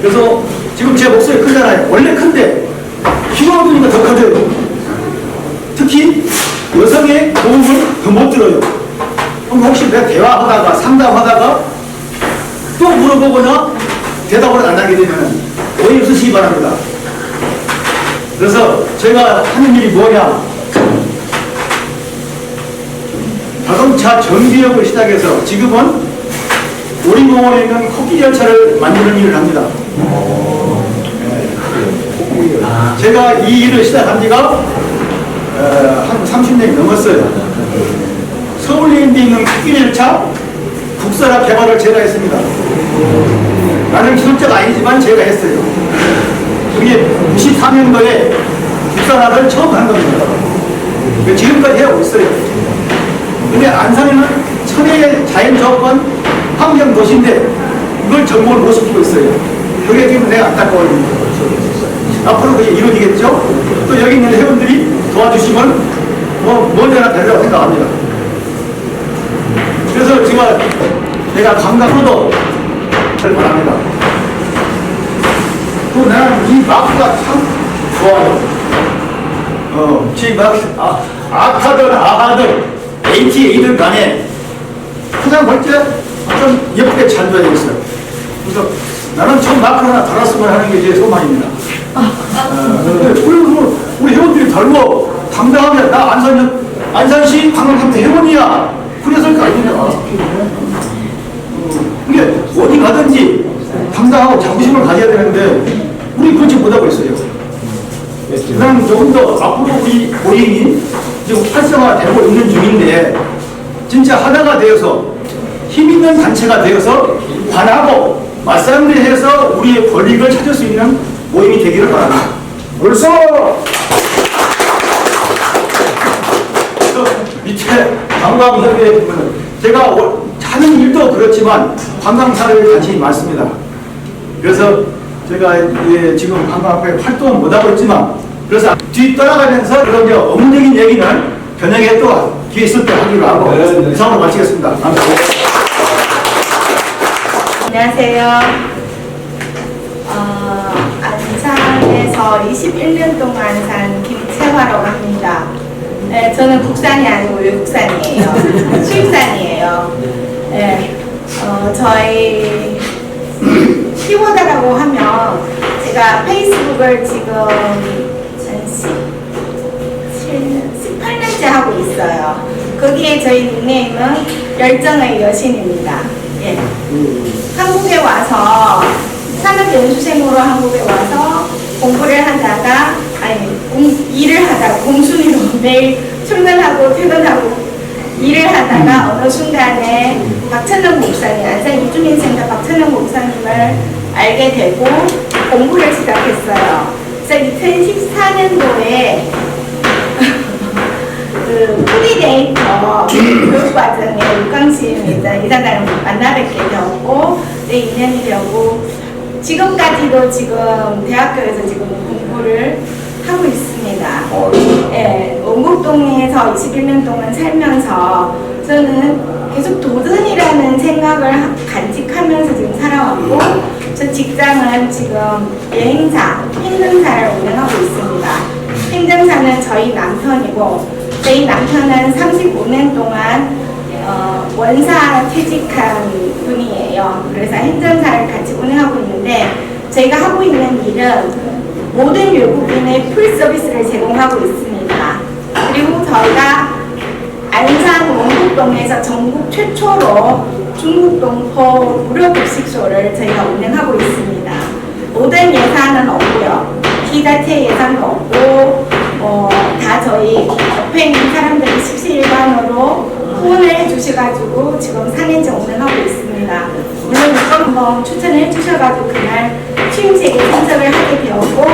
그래서 지금 제 목소리 크잖아요. 원래 큰데 키가 보니까 더 커져요. 특히 여성의 도움을 더 못 들어요. 그럼 혹시 내가 대화하다가 상담하다가 또 물어보거나 대답을 안 하게 되면 오해 없으시기 바랍니다. 그래서 제가 하는 일이 뭐냐? 자동차 정비역을 시작해서 지금은 오리공원에 있는 코끼리 열차를 만드는 일을 합니다. 제가 이 일을 시작한 지가 한 30년이 넘었어요. 서울랜드에 있는 코끼리 열차 국산화 개발을 제가 했습니다. 나는 기술자가 아니지만 제가 했어요. 그게 94년도에 국산화를 처음 한 겁니다. 지금까지 해오고 있어요. 근데 안산에는 천혜의 자연 조건 환경 도시인데 이걸 정복을 못 시키고 있어요. 그게 지금 내가 안타까워요. 앞으로 그게 이루어지겠죠? 또 여기 있는 회원들이 도와주시면 먼저나 되리라고 생각합니다. 그래서 내가 관광으로도 잘 바랍니다. 또 나는 이 마크가 참 좋아요. 악하든 아하든 ATA든 간에 그냥 볼때 좀 예쁘게 잘 돼야 되겠어요. 그래서 나는 저 마크 하나 달았으면 하는 게 제 소망입니다. 우리 회원들이 달고 당당하게 나 안산시 관광센터 회원이야. 그랬을 거 아닙니까? 이게 어디 가든지 당당하고 자부심을 가져야 되는데 우리 그렇지 못하고 있어요. 그냥 조금 더 앞으로 우리 모임이 지금 활성화되고 있는 중인데 진짜 하나가 되어서 힘 있는 단체가 되어서 관하고 맞상대해서 우리의 권익을 찾을 수 있는 모임이 되기를 바랍니다. 벌써 밑에 관광협의회 보면 제가 하는 일도 그렇지만 관광사회에 관심이 많습니다. 그래서 제가 지금 관광협회 활동을 못하고 있지만 그래서 뒤 따라가면서 그런 이제 업무적인 얘기는 저녁에 또 기회 있을 때 하기로 하고 이상으로 마치겠습니다. 감사합니다. 안녕하세요. 안산에서 21년 동안 산 김채화라고 합니다. 네, 저는 국산이 아니고 외국산이에요. 수입산이에요. 네, 저희 키워드라고 하면 제가 페이스북을 지금 18년째 하고 있어요. 거기에 저희 닉네임은 열정의 여신입니다. 예. 한국에 와서 산업연수생으로 한국에 와서 공부를 하다가 일을 하다가 공순이로 매일 출근하고 퇴근하고 일을 하다가 어느 순간에 박찬영 목사님, 안산 이주민센터 박찬영 목사님을 알게 되고 공부를 시작했어요. 그래서 2014년도에 그 코디네이터 교육과정에 육강심 이사장을 만나뵙게 되었고 네, 인연이 되었고 지금까지도 지금 대학교에서 지금 공부를 하고 있습니다. 예, 원곡동에서 21년 동안 살면서 저는 계속 도전이라는 생각을 간직하면서 지금 살아왔고 저 직장은 지금 여행사, 행정사를 운영하고 있습니다. 행정사는 저희 남편이고 저희 남편은 35년 동안 원사 퇴직한 분이에요. 그래서 행정사를 같이 운영하고 있는데 저희가 하고 있는 일은 모든 외국인의 풀 서비스를 제공하고 있습니다. 그리고 저희가 안산 원곡동에서 전국 최초로 중국동포 무료급식소를 저희가 운영하고 있습니다. 모든 예산은 없고요. 기자체 예산도 없고 다 저희 옆에 있는 사람들이 십시일반으로 후원을 해주셔가지고 지금 4년째 운영하고 있습니다. 물론 한번 추천을 해주셔가지고 그날 취임식에 참석을 하게 되었고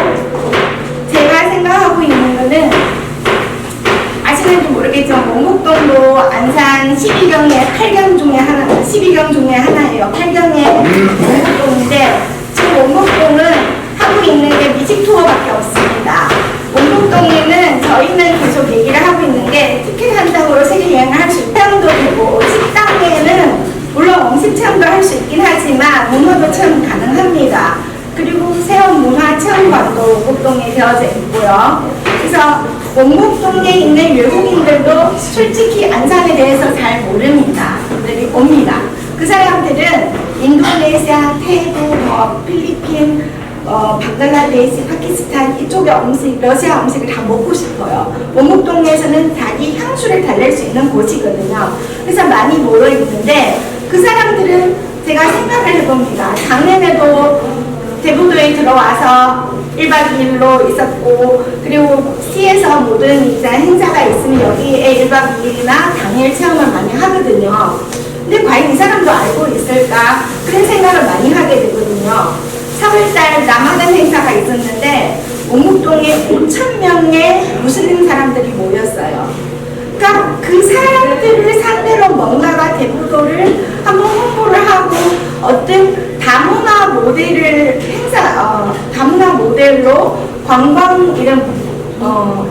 제가 생각하고 있는 거는 아시는지 모르겠지만 원곡동도 안산 12경의 8경 중에 하나, 12경 중에 하나예요. 8경의 원곡동인데 지금 원곡동은 하고 있는 게 미식 투어밖에 없습니다. 원곡동에는 저희는 계속 얘기를 하고 있는 게 티켓 한 장으로 세계 여행을 할 수 있다도 되고 식당에는 물론 음식 체험도 할 수 있긴 하지만 문화도 체험 가능합니다. 그리고 새로운 문화 체험관도 원곡동에 되어져 있고요. 그래서 원곡동에 있는 외국인들도 솔직히 안산에 대해서 잘 모릅니다. 분들이 옵니다. 그 사람들은 인도네시아, 태국, 필리핀, 방글라데시, 파키스탄 이쪽의 음식, 러시아 음식을 다 먹고 싶어요. 원곡동에서는 자기 향수를 달랠 수 있는 곳이거든요. 그래서 많이 모여 있는데 그 사람들은 제가 생각을 해봅니다. 작년에도 대부도에 들어와서 1박 2일로 있었고 그리고 시에서 모든 이제 행사가 있으면 여기에 1박 2일이나 당일 체험을 많이 하거든요. 근데 과연 이 사람도 알고 있을까? 그런 생각을 많이 하게 되거든요. 3월달 라마단 행사가 있었는데 원곡동에 5,000명의 무슬림 사람들이 모였어요. 그러니까 그 사람들을 상대로 뭔가가 대부도를 한번 홍보를 하고 어떤 다문화 모델을 다문화 모델로 관광 이런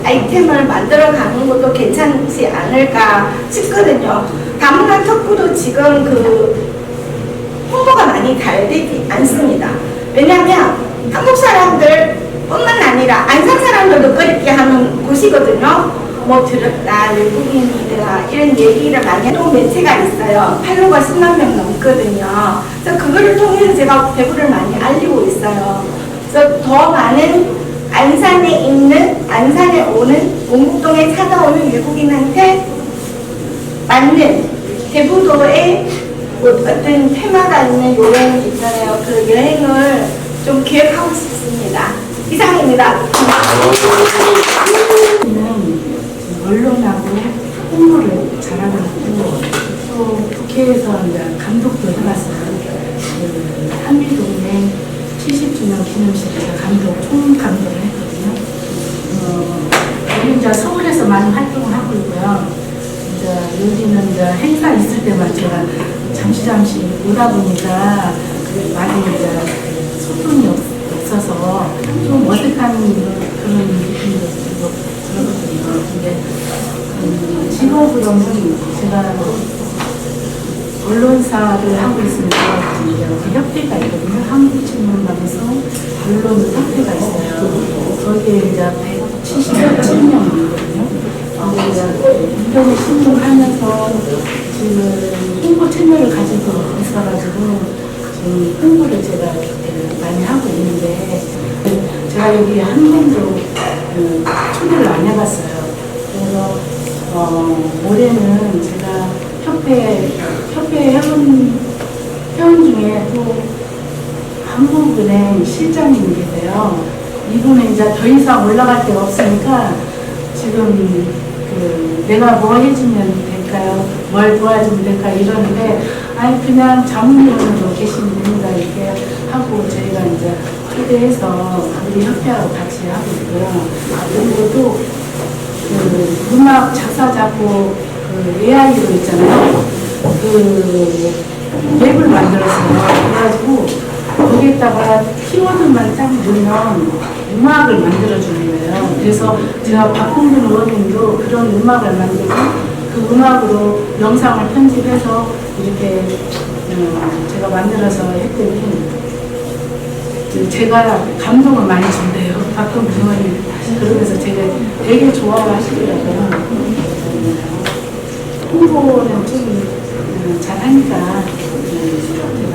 아이템을 만들어가는 것도 괜찮지 않을까 싶거든요. 다문화 특구도 지금 그 홍보가 많이 잘 되지 않습니다. 왜냐하면 한국 사람들 뿐만 아니라 안산 사람들도 그렇게 하는 곳이거든요. 뭐 들었다, 외국인이다 이런 얘기를 많이 또 매체가 있어요. 팔로워가 10만 명 넘거든요. 그래서 그거를 통해서 제가 대구를 많이 알리고 있어요. 그래서 더 많은 안산에 있는, 안산에 오는, 원북동에 찾아오는 외국인한테 맞는 대부도의 어떤 테마가 있는 여행이 있잖아요. 그 여행을 좀 기획하고 싶습니다. 이상입니다. 언론하고 홍보를 잘하고 있고 또 국회에서 이제 감독도 해봤어요. 그 한미동맹 70주년 기념식에서 총 감독을 했거든요. 여기 이제 서울에서 많이 활동을 하고 있고요. 이제 여기는 이제 행사 있을 때만 제가 잠시 오다 보니까 많이 이제 소통이 없어서 좀 어색한 그런 느낌도 들고 그렇거든요. 근데 직업으로는 제가 언론사를 하고 있으면서 그 협회가 있거든요. 한국신문방송 언론협회가 있어요. 거기에 이제 177명이거든요. 인터넷 신문 하면서 지금 홍보 채널을 가지고 있어가지고 지금 홍보를 제가 많이 하고 있는데 제가 여기 한 번도 초대를 안 해봤어요. 그래서 올해는 제가 협회 회원 중에 또 한국은행 실장님이 계세요. 이분은 이제 더 이상 올라갈 데가 없으니까 지금 내가 뭐 해주면 될까요? 뭘 도와주면 될까요? 이러는데 아니 그냥 자문위원으로 계시면 됩니다. 이렇게 하고 저희가 이제 초대해서 우리 협회하고 같이 하고 있고요. 그리고 또 음악 작사 작곡 AI로 있잖아요. 랩을 만들었어요. 그래가지고 거기에다가 키워드만 딱 넣으면 음악을 만들어주는 거예요. 그래서 제가 박홍근 의원님도 그런 음악을 만들고 그 음악으로 영상을 편집해서 이렇게 제가 만들어서 했더니 제가 감동을 많이 준대요. 박홍근 의원님. 그러면서 제가 되게 좋아하시더라고요. 홍보는 좀 잘하니까 제가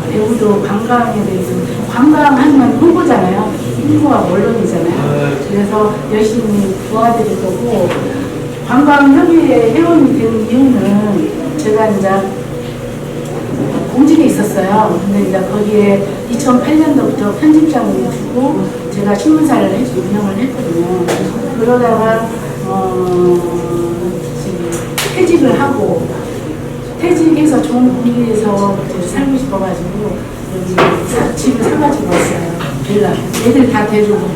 대구도 관광에 대해서 관광하면 홍보잖아요. 홍보가 언론이잖아요. 그래서 열심히 도와드릴 거고 관광협의회 회원이 된 이유는 제가 이제 공직에 있었어요. 근데 이제 거기에 2008년도부터 편집장을 두고 제가 신문사를 운영을 했거든요. 그러다가 지금 퇴직을 하고 퇴직해서 좋은 분위기에서 살고 싶어가지고 여기 집을 사가지고 왔어요. 빌라. 애들 다 데리고.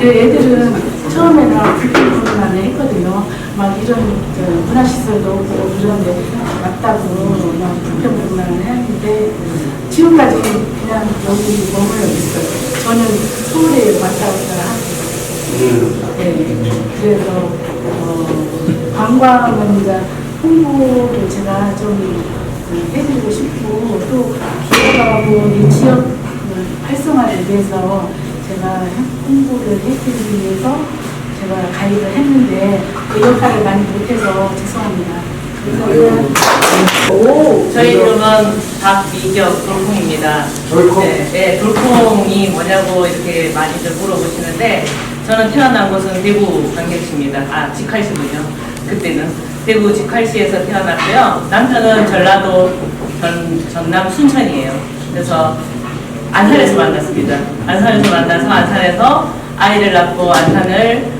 애들은 처음에는 불편만 했거든요. 막 이런 문화시설도 없고 그런데 왔다고 막 불편만 했는데 지금까지 그냥 여기 머물러 있어요. 저는 서울에 왔다 갔다 하고. 네. 그래서 관광은 이제 홍보를 제가 좀 해드리고 싶고 또 기업하고 이 지역 활성화를 위해서 제가 홍보를 해드리기 위해서 제가 가입을 했는데 그 역할을 많이 못해서 죄송합니다. 저희 이름은 박미경 돌콩입니다. 돌콩? 네, 돌콩이 뭐냐고 이렇게 많이들 물어보시는데 저는 태어난 곳은 대구 광역시입니다. 직할시군요. 그때는 대구 직할시에서 태어났고요. 남편은 전라도 전남 순천이에요. 그래서 안산에서 만났습니다. 안산에서 만나서 안산에서 아이를 낳고 안산을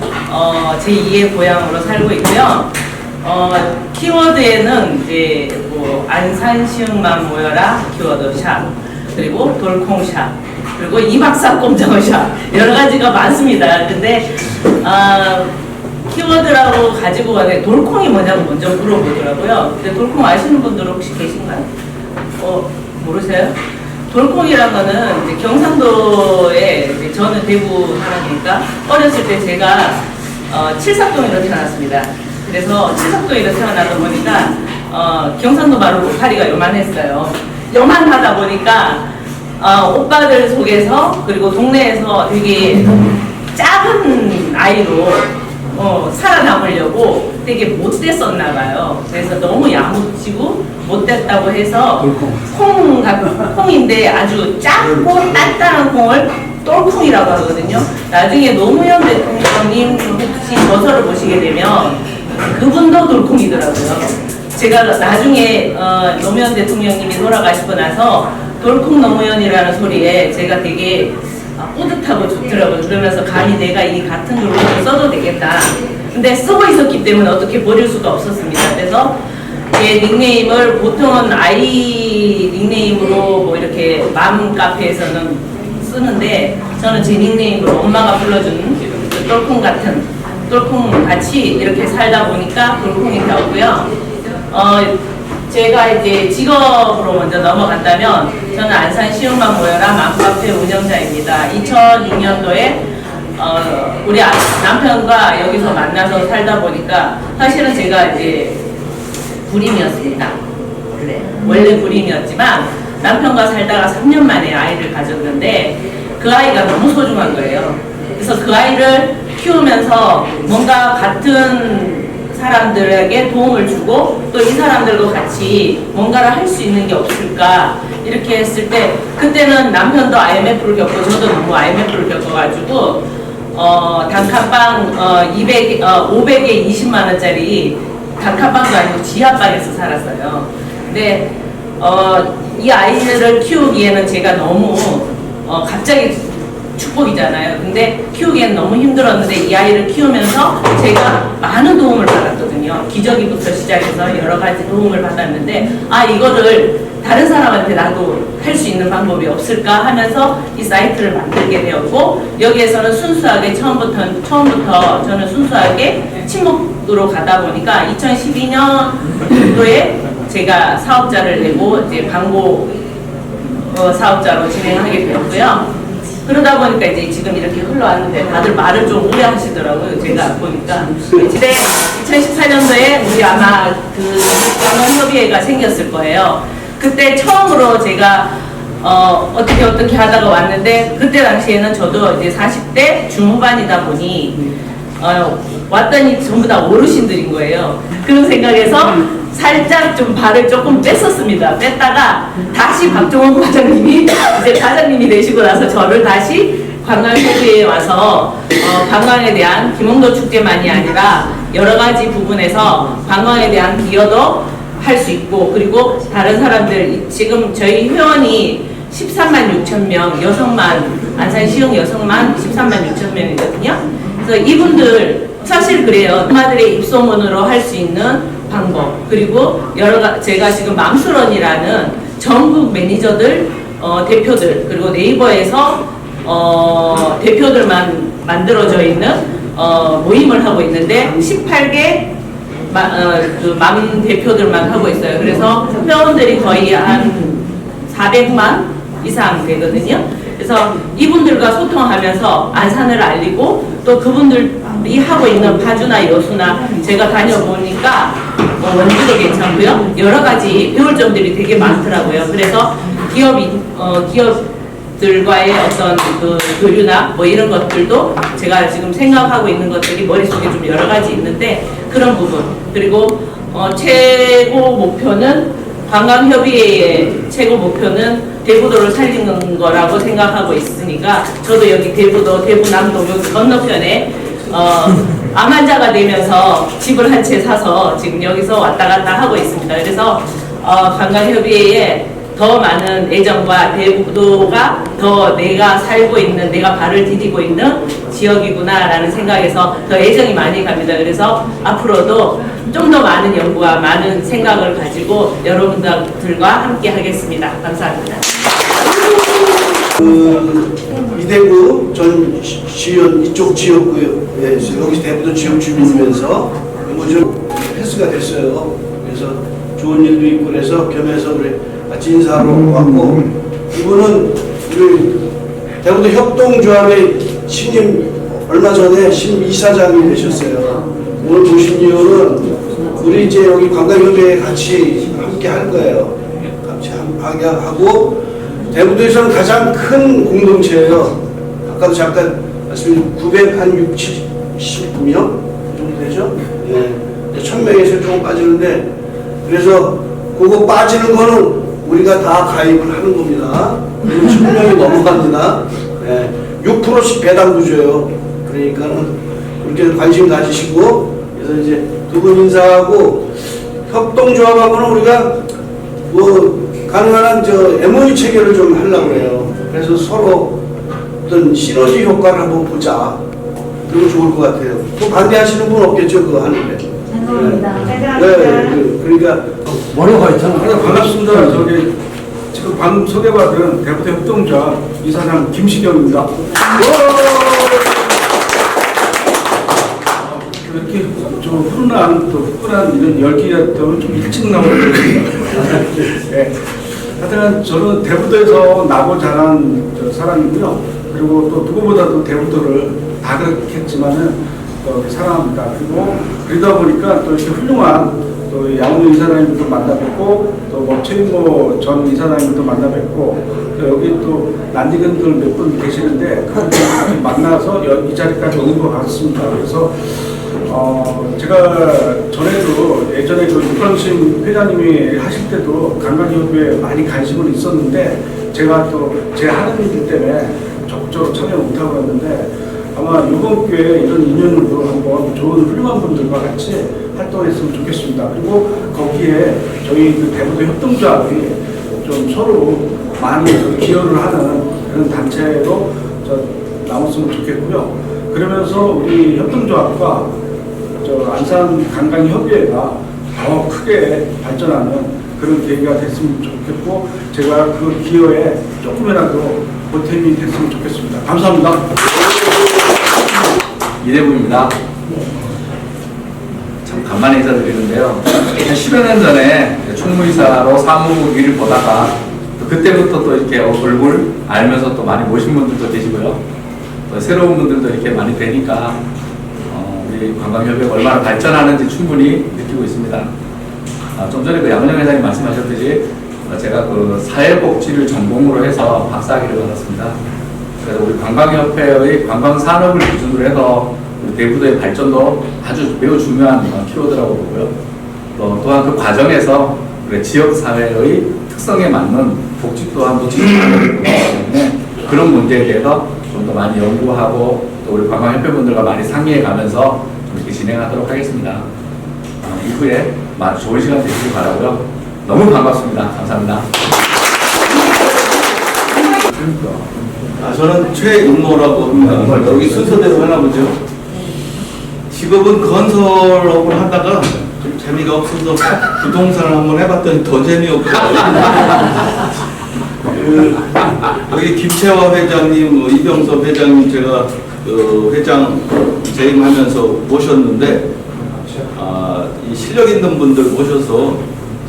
제2의 고향으로 살고 있고요. 키워드에는 이제 뭐 안산 시흥만 모여라 키워드 샵, 그리고 돌콩샵, 그리고 이박사 꼼장어샵 여러 가지가 많습니다. 근데 키워드라고 가지고 가는 돌콩이 뭐냐고 먼저 물어보더라고요. 근데 돌콩 아시는 분들 혹시 계신가요? 모르세요? 돌콩이라는 거는 이제 경상도에 이제 저는 대구 사람이니까 어렸을 때 제가 칠삭동에서 태어났습니다. 그래서 칠삭동에서 태어나다 보니까 경상도 말로 로파리가 요만했어요. 요만하다 보니까 오빠들 속에서 그리고 동네에서 되게 작은 아이로 살아남으려고 되게 못됐었나 봐요. 그래서 너무 야무지고 못됐다고 해서 콩인데 아주 작고 단단한 콩을 똘콩이라고 하거든요. 나중에 노무현 대통령님 혹시 저서를 보시게 되면 그분도 돌콩이더라고요. 제가 나중에 노무현 대통령님이 돌아가시고 나서 돌콩 노무현이라는 소리에 제가 되게 뿌듯하고 좋더라고요. 그러면서 감히 내가 이 같은 돌콩을 써도 되겠다. 근데 쓰고 있었기 때문에 어떻게 버릴 수가 없었습니다. 그래서 제 닉네임을 보통은 아이 닉네임으로 뭐 이렇게 맘 카페에서는 쓰는데 저는 제 닉네임으로 엄마가 불러준 똘콩 같은 똘콩 같이 이렇게 살다 보니까 똘콩이 되었고요. 제가 이제 직업으로 먼저 넘어간다면 저는 안산 시흥만 모여라 맘카페 운영자입니다. 2006년도에 우리 남편과 여기서 만나서 살다 보니까 사실은 제가 이제 불임이었습니다. 원래 불임이었지만 남편과 살다가 3년 만에 아이를 가졌는데 그 아이가 너무 소중한 거예요. 그래서 그 아이를 키우면서 뭔가 같은 사람들에게 도움을 주고 또 이 사람들과 같이 뭔가를 할 수 있는 게 없을까 이렇게 했을 때 그때는 남편도 IMF를 겪고 저도 너무 IMF를 겪어가지고 단칸방 500에 20만 원짜리 단칸방도 아니고 지하방에서 살았어요. 근데 이 아이들을 키우기에는 제가 너무 갑자기 축복이잖아요. 근데 키우기엔 너무 힘들었는데 이 아이를 키우면서 제가 많은 도움을 받았거든요. 기저귀부터 시작해서 여러 가지 도움을 받았는데 이거를 다른 사람한테 나도 할 수 있는 방법이 없을까 하면서 이 사이트를 만들게 되었고 여기에서는 순수하게 처음부터 저는 순수하게 친목으로 가다 보니까 2012년도에 제가 사업자를 내고 이제 광고 사업자로 진행하게 되었고요. 그러다 보니까 이제 지금 이렇게 흘러왔는데 다들 말을 좀 오래 하시더라고요. 제가 보니까. 그때 2014년도에 우리 아마 그 협의회가 생겼을 거예요. 그때 처음으로 제가 어떻게 하다가 왔는데 그때 당시에는 저도 이제 40대 중후반이다 보니 왔더니 전부 다 어르신들인 거예요. 그런 생각에서 살짝 좀 발을 조금 뺐었습니다. 뺐다가 다시 박종원 과장님이 이제 과장님이 되시고 나서 저를 다시 관광협의회에 와서 관광에 대한 김홍도 축제만이 아니라 여러 가지 부분에서 관광에 대한 기여도 할 수 있고 그리고 다른 사람들 지금 저희 회원이 13만 6천 명 여성만 안산 시흥 여성만 13만 6천 명이거든요. 그래서 이분들 사실 그래요. 엄마들의 입소문으로 할 수 있는 방법 그리고 제가 지금 맘수런이라는 전국 매니저들 대표들 그리고 네이버에서 대표들만 만들어져 있는 모임을 하고 있는데 18개 맘 대표들만 하고 있어요. 그래서 회원들이 거의 한 400만 이상 되거든요. 그래서 이분들과 소통하면서 안산을 알리고 또 그분들이 하고 있는 파주나 여수나 제가 다녀보니까 원주도 괜찮고요. 여러 가지 배울 점들이 되게 많더라고요. 그래서 기업들과의 어떤 그 교류나 뭐 이런 것들도 제가 지금 생각하고 있는 것들이 머릿속에 좀 여러 가지 있는데 그런 부분 그리고 최고 목표는 관광협의회의 최고 목표는 대부도를 살리는 거라고 생각하고 있으니까 저도 여기 대부남동 여기 건너편에 암 환자가 되면서 집을 한 채 사서 지금 여기서 왔다 갔다 하고 있습니다. 그래서 관광협의회에 더 많은 애정과 대부도가 더 내가 살고 있는 내가 발을 디디고 있는 지역이구나 라는 생각에서 더 애정이 많이 갑니다. 그래서 앞으로도 좀 더 많은 연구와 많은 생각을 가지고 여러분들과 함께 하겠습니다. 감사합니다. 이대구 전 지역 이쪽 지역구에 여기 대부도 지역 주민이면서 좀 횟수가 됐어요. 그래서 좋은 일도 있고 그래서 겸해서 우리 같이 인사하러 왔고 이분은 우리 대부도 협동조합의 신임 얼마 전에 신이사장이 되셨어요. 오늘 보신 이유는 우리 이제 여기 관광협의회 같이 함께 할 거예요. 같이 하게 하고 대구도에서는 가장 큰 공동체예요. 아까도 잠깐 말씀드린 969명 정도 되죠? 예, 1000명에서 조금 빠지는데, 그래서 그거 빠지는 거는 우리가 다 가입을 하는 겁니다. 1000명이 넘어갑니다. 예, 6%씩 배당 구조예요. 그러니까는 그렇게 관심 가지시고, 그래서 이제 두 분 인사하고 협동조합하고는 우리가 뭐 가능한 MOU 체결을 좀 하려고 해요. 그래서 서로 어떤 시너지 효과를 한번 보자. 그러면 좋을 것 같아요. 또 반대하시는 분 없겠죠, 그거 하는데. 죄송합니다. 네, 그러니까 뭐라고 했잖아. 반갑습니다. 저기 지금 방금 소개받은 대구대 협동조합 이사장 김시경입니다. 이렇게 좀 훈훈한 또 후끈한 이런 열기였다면 좀 일찍 나오는 네. 하여튼 저는 대부도에서 나고 자란 사람이고요. 그리고 또 누구보다도 대부도를 다 그렇겠지만은 사랑합니다. 그리고 그러다 보니까 또 이렇게 훌륭한 또 양훈 이사장님도 만나 뵙고 또 최인모 전 이사장님도 만나 뵙고 또 여기 또 낯익은들 몇 분 계시는데 그분들 만나서 이 자리까지 온 것 같습니다. 그래서 제가 전에도 예전에 그 육광심 회장님이 하실 때도 관광협회에 많이 관심은 있었는데 제가 또 제 하는 일 때문에 적극적으로 참여 못하고 있는데 아마 이번 기회에 이런 인연으로 한번 좋은 훌륭한 분들과 같이 활동했으면 좋겠습니다. 그리고 거기에 저희 그 대부도 협동조합이 좀 서로 많이 기여를 하는 그런 단체로 나왔으면 좋겠고요. 그러면서 우리 협동조합과 안산 관광협의회가 더 크게 발전하는 그런 계기가 됐으면 좋겠고 제가 그 기여에 조금이라도 보탬이 됐으면 좋겠습니다. 감사합니다. 이대부입니다. 참 간만에 인사드리는데요. 10여 년 전에 총무이사로 사무국 일을 보다가 또 그때부터 또 이렇게 얼굴 알면서 또 많이 모신 분들도 계시고요. 또 새로운 분들도 이렇게 많이 뵈니까 우리 관광협회가 얼마나 발전하는지 충분히 느끼고 있습니다. 좀 전에 그 양은영 회장님 말씀하셨듯이 제가 그 사회복지를 전공으로 해서 박사학위를 받았습니다. 그래서 우리 관광협회의 관광산업을 기준으로 해서 우리 대구도의 발전도 아주 매우 중요한 키워드라고 보고요. 또한 그 과정에서 우리 지역사회의 특성에 맞는 복지 또한 놓치지 않기 때문에 그런 문제에 대해서 좀 더 많이 연구하고 또 우리 관광협회분들과 많이 상의해 가면서 좀 이렇게 진행하도록 하겠습니다. 이후에 아주 좋은 시간 되시길 바라고요. 너무 반갑습니다. 감사합니다. 저는 최윤모라고 합니다. 여기 순서대로 하나 보죠. 직업은 건설업을 하다가 좀 재미가 없어서 부동산을 한번 해봤더니 더 재미없더라고요. 여기 김채화 회장님, 이병섭 회장님 제가 회장 재임하면서 모셨는데 이 실력 있는 분들 모셔서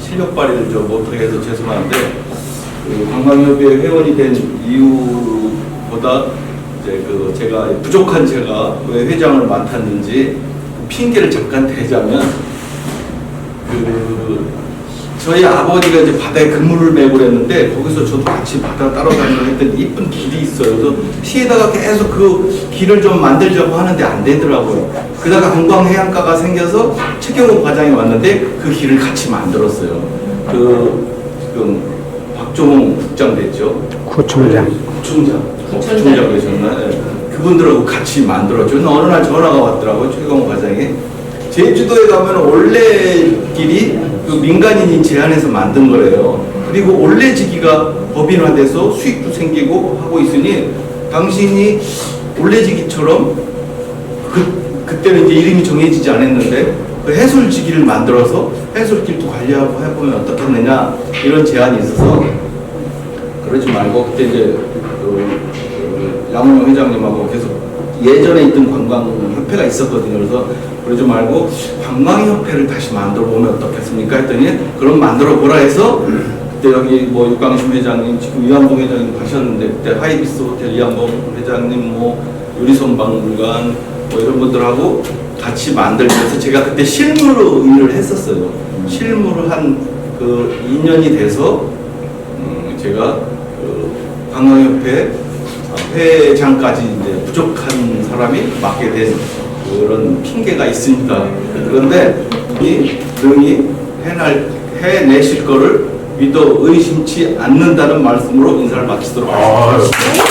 실력 발휘를 좀 못하게 해서 죄송한데 관광협의회 회원이 된 이유보다 이제 제가 부족한 제가 왜 회장을 맡았는지 핑계를 잠깐 대자면 저희 아버지가 이제 바다에 그물을 메고 그랬는데 거기서 저도 같이 바다 따라다니고 했더니 이쁜 길이 있어요. 그래서 시에다가 계속 그 길을 좀 만들려고 하는데 안 되더라고요. 그러다가 관광해양과가 생겨서 최경호 과장이 왔는데 그 길을 같이 만들었어요. 지금 박종홍 국장 됐죠. 구청장 되셨나? 네. 그분들하고 같이 만들었죠. 어느 날 전화가 왔더라고요. 최경호 과장이. 제주도에 가면 올레길이 그 민간인이 제안해서 만든 거래요. 그리고 올레지기가 법인화돼서 수익도 생기고 하고 있으니 당신이 올레지기처럼 그때는 이제 이름이 정해지지 않았는데 그 해솔지기를 만들어서 해솔길도 관리하고 해보면 어떻겠느냐 이런 제안이 있어서 그러지 말고 그때 이제 양훈영 회장님하고 계속 예전에 있던 관광협회가 있었거든요. 그래서 그러지 말고 관광협회를 다시 만들어 보면 어떻겠습니까? 했더니 그럼 만들어 보라 해서 그때 여기 뭐 육광심 회장님, 지금 이한봉 회장님 가셨는데 그때 하이비스 호텔 이한봉 회장님, 뭐 유리손박물관 뭐 이런 분들하고 같이 만들면서 제가 그때 실무로 일을 했었어요. 실무를 한 그 2년이 돼서 제가 협회 회장까지 이제 부족한 사람이 맡게 된 그런 핑계가 있습니다. 그런데 이 능히 해내실 거를 믿어 의심치 않는다는 말씀으로 인사를 마치도록 하겠습니다.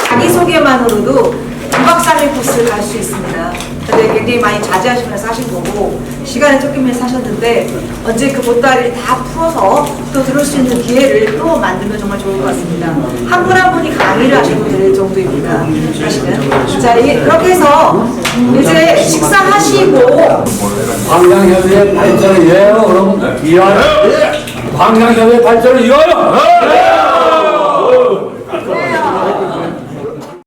자기소개만으로도 2박 3일 코스를 갈 수 있습니다. 근데 굉장히 많이 자제하시면서 하신 거고 시간이 쫓기면서 하셨는데 언제 그 보따리를 다 풀어서 또 들을 수 있는 기회를 또 만들면 정말 좋을 것 같습니다. 한 분 한 분이 강의를 하셔도 될 정도입니다. 사실은. 자, 그렇게 해서 이제 식사하시고 광양협의회 발전을 위하여 여러분 위하여 광양협의회 발전을 위하여